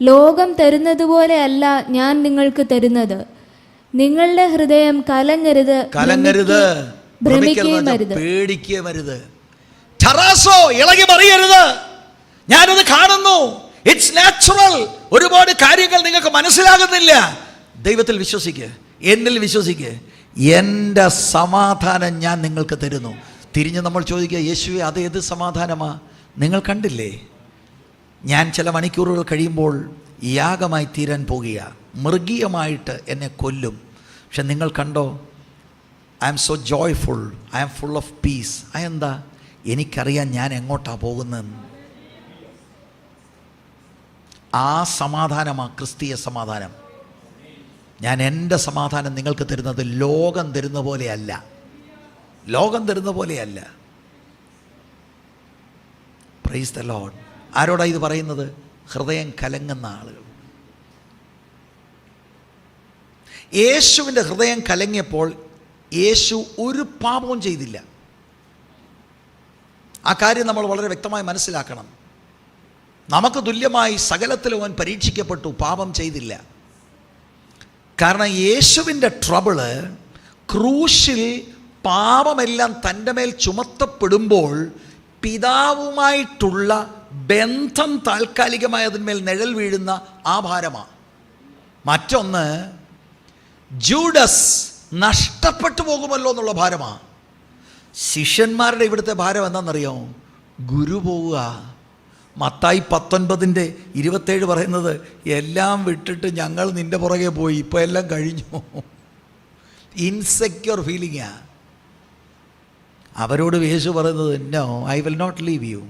ലോകം തരുന്നത് പോലെ അല്ല ഞാൻ നിങ്ങൾക്ക് തരുന്നത്. നിങ്ങളുടെ ഹൃദയം കലങ്ങരുത്, ഭ്രമിക്കുകയും അരുത്, പേടിക്കുകയും അരുത്. ഠറാസോ, ഇളകി മറിയരുത്. ഞാനത് കാണുന്നു, ഇറ്റ്സ് നാച്ചുറൽ. ഒരുപാട് കാര്യങ്ങൾ നിങ്ങൾക്ക് മനസ്സിലാകുന്നില്ല. ദൈവത്തിൽ വിശ്വസിക്കുക, എന്നിൽ വിശ്വസിക്കുക. എൻ്റെ സമാധാനം ഞാൻ നിങ്ങൾക്ക് തരുന്നു. തിരിഞ്ഞ് നമ്മൾ ചോദിക്കുക, യേശുവേ അത് ഏത് സമാധാനമാ? നിങ്ങൾ കണ്ടില്ലേ, ഞാൻ ചില മണിക്കൂറുകൾ കഴിയുമ്പോൾ യാഗമായി തീരാൻ പോകുക, മൃഗീയമായിട്ട് എന്നെ കൊല്ലും. പക്ഷെ നിങ്ങൾ കണ്ടോ, I am so joyful, I am full of peace. അതെന്താ? എനിക്കറിയാം ഞാൻ എങ്ങോട്ടാണ് പോകുന്നതെന്ന്. ആ സമാധാനമാണ് ക്രിസ്തീയ സമാധാനം. ഞാൻ എൻ്റെ സമാധാനം നിങ്ങൾക്ക് തരുന്നത് ലോകം തരുന്ന പോലെയല്ല, ലോകം തരുന്ന പോലെയല്ല. Praise the Lord. ആരോടാ ഇത് പറയുന്നത്? ഹൃദയം കലങ്ങുന്ന ആളുകൾ. യേശുവിൻ്റെ ഹൃദയം കലങ്ങിയപ്പോൾ യേശു ഒരു പാപവും ചെയ്തില്ല. ആ കാര്യം നമ്മൾ വളരെ വ്യക്തമായി മനസ്സിലാക്കണം. നമുക്ക് തുല്യമായി സകലത്തിലും അവൻ പരീക്ഷിക്കപ്പെട്ടു, പാപം ചെയ്തില്ല. കാരണം യേശുവിൻ്റെ ട്രബിള്, ക്രൂശിൽ പാപമെല്ലാം തൻ്റെ മേൽ ചുമത്തപ്പെടുമ്പോൾ പിതാവുമായിട്ടുള്ള ബന്ധം താൽക്കാലികമായി അതിന്മേൽ നിഴൽ വീഴുന്ന ആ ഭാരമാണ്. മറ്റൊന്ന്, ജൂഡസ് നഷ്ടപ്പെട്ടു പോകുമല്ലോ എന്നുള്ള ഭാരമാണ്. ശിഷ്യന്മാരുടെ ഇവിടുത്തെ ഭാരം എന്താണെന്നറിയാമോ? ഗുരു പോവുക. മത്തായി 19:27 പറയുന്നത്, എല്ലാം വിട്ടിട്ട് ഞങ്ങൾ നിൻ്റെ പുറകെ പോയി, ഇപ്പോൾ എല്ലാം കഴിഞ്ഞു. ഇൻസെക്യൂർ ഫീലിംഗാ. അവരോട് യേശു പറയുന്നത്, no, I will not leave you.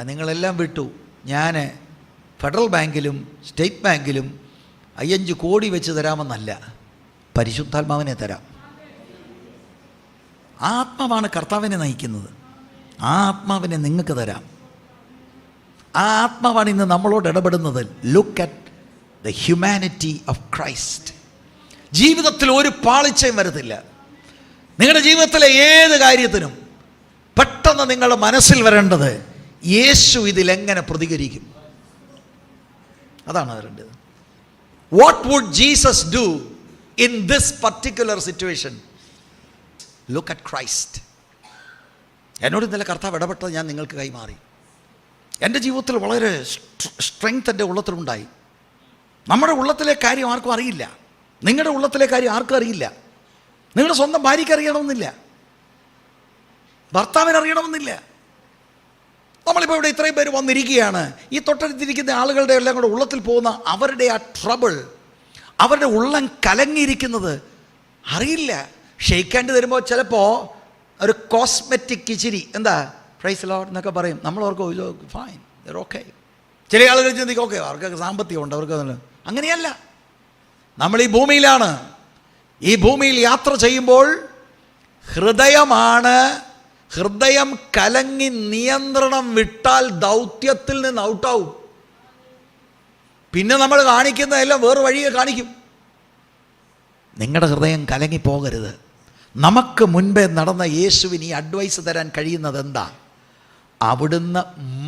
നിങ്ങളെല്ലാം വിട്ടു, ഞാൻ ഫെഡറൽ ബാങ്കിലും സ്റ്റേറ്റ് ബാങ്കിലും 5 കോടി വെച്ച് തരാമെന്നല്ല, പരിശുദ്ധാത്മാവിനെ തരാം. ആ ആത്മാവാണ് കർത്താവിനെ നയിക്കുന്നത്. ആ ആത്മാവിനെ നിങ്ങൾക്ക് തരാം. ആ ആത്മാവാണ് ഇന്ന് നമ്മളോട് ഇടപെടുന്നത്. Look at the humanity of Christ. ജീവിതത്തിൽ ഒരു പാളിച്ചയും വരത്തില്ല. നിങ്ങളുടെ ജീവിതത്തിലെ ഏത് കാര്യത്തിനും പെട്ടെന്ന് നിങ്ങളുടെ മനസ്സിൽ വരേണ്ടത്, യേശു ഇതിലെങ്ങനെ പ്രതികരിക്കും? അതാണ് വരേണ്ടത്. What would Jesus do in this particular situation? Look at Christ. എന്നോട് ഇന്നലെ കർത്താവ് ഇടപെട്ടത് ഞാൻ നിങ്ങൾക്ക് കൈമാറി. എൻ്റെ ജീവിതത്തിൽ വളരെ സ്ട്രെങ്ത് എൻ്റെ ഉള്ളത്തിലുണ്ടായി. നമ്മുടെ ഉള്ളത്തിലെ കാര്യം ആർക്കും അറിയില്ല. നിങ്ങളുടെ ഉള്ളത്തിലെ കാര്യം ആർക്കും അറിയില്ല. നിങ്ങളുടെ സ്വന്തം ഭാര്യയ്ക്ക് അറിയണമെന്നില്ല, ഭർത്താവിന് അറിയണമെന്നില്ല. നമ്മളിപ്പോൾ ഇവിടെ ഇത്രയും പേര് വന്നിരിക്കുകയാണ്. ഈ തൊട്ടടുത്തിരിക്കുന്ന ആളുകളുടെ എല്ലാം കൂടെ ഉള്ളത്തിൽ പോകുന്ന അവരുടെ ആ ട്രബിൾ, അവരുടെ ഉള്ളം കലങ്ങിയിരിക്കുന്നത് അറിയില്ല. ഷെയ്ക്കാൻഡ് തരുമ്പോൾ ചിലപ്പോൾ ഒരു കോസ്മെറ്റിക് ഇച്ചിരി, എന്താ പ്രൈസ് ലോർഡ് എന്നൊക്കെ പറയും. നമ്മൾ അവർക്ക് ഫൈൻ, ഓക്കെ. ചില ആളുകൾ ചിന്തിക്കും, ഓക്കെ അവർക്കൊക്കെ സാമ്പത്തികമുണ്ട്, അവർക്ക്. അങ്ങനെയല്ല. നമ്മൾ ഈ ഭൂമിയിലാണ്. ഈ ഭൂമിയിൽ യാത്ര ചെയ്യുമ്പോൾ ഹൃദയം കലങ്ങി നിയന്ത്രണം വിട്ടാൽ ദൗത്യത്തിൽ നിന്ന് ഔട്ടാവും. പിന്നെ നമ്മൾ കാണിക്കുന്നതെല്ലാം വേറെ വഴിയെ കാണിക്കും. നിങ്ങളുടെ ഹൃദയം കലങ്ങിപ്പോകരുത്. നമുക്ക് മുൻപേ നടന്ന യേശുവിന് ഈ അഡ്വൈസ് തരാൻ കഴിയുന്നത് എന്താ? അവിടുന്ന്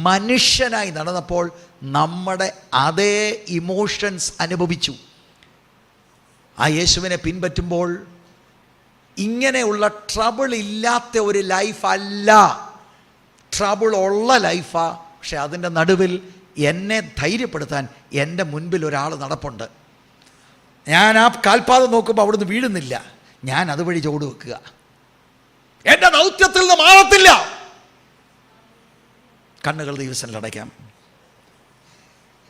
മനുഷ്യനായി നടന്നപ്പോൾ നമ്മുടെ അതേ ഇമോഷൻസ് അനുഭവിച്ചു. ആ യേശുവിനെ പിൻപറ്റുമ്പോൾ ഇങ്ങനെയുള്ള ട്രബിൾ ഇല്ലാത്ത ഒരു ലൈഫല്ല, ട്രബിൾ ഉള്ള ലൈഫാ. പക്ഷെ അതിൻ്റെ നടുവിൽ എന്നെ ധൈര്യപ്പെടുത്താൻ എൻ്റെ മുൻപിൽ ഒരാൾ നടപ്പുണ്ട്. ഞാൻ ആ കാൽപാദം നോക്കുമ്പോൾ അവിടുന്ന് വീഴുന്നില്ല, ഞാൻ അതുവഴി ചുവട് വെക്കുക. എൻ്റെ ദൗത്യത്തിൽ നിന്ന് മാറത്തില്ല. കണ്ണുകൾ ദൈവസന്നിധിയിൽ അടയ്ക്കാം.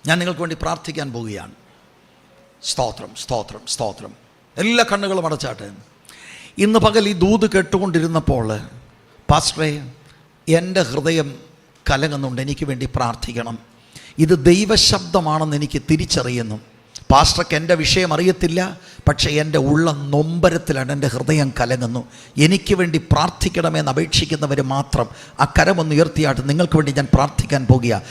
ഞാൻ നിങ്ങൾക്ക് വേണ്ടി പ്രാർത്ഥിക്കാൻ പോവുകയാണ്. സ്തോത്രം, സ്തോത്രം, സ്തോത്രം. എല്ലാ കണ്ണുകളും അടച്ചാട്ടെ. ഇന്ന് പകൽ ഈ ദൂത് കേട്ടുകൊണ്ടിരുന്നപ്പോൾ പാസ്റ്ററെ, എൻ്റെ ഹൃദയം കലങ്ങുന്നുണ്ട്, എനിക്ക് വേണ്ടി പ്രാർത്ഥിക്കണം. ഇത് ദൈവശബ്ദമാണെന്ന് എനിക്ക് തിരിച്ചറിയുന്നു. പാസ്റ്റർക്ക് എൻ്റെ വിഷയം അറിയത്തില്ല, പക്ഷേ എൻ്റെ ഉള്ള നൊമ്പരത്തിലാണ്, എൻ്റെ ഹൃദയം കലങ്ങുന്നു, എനിക്ക് വേണ്ടി പ്രാർത്ഥിക്കണമെന്ന് അപേക്ഷിക്കുന്നവർ മാത്രം ആ കരമൊന്ന് ഉയർത്തിയാട്ട് നിങ്ങൾക്ക് വേണ്ടി ഞാൻ പ്രാർത്ഥിക്കാൻ പോകുക.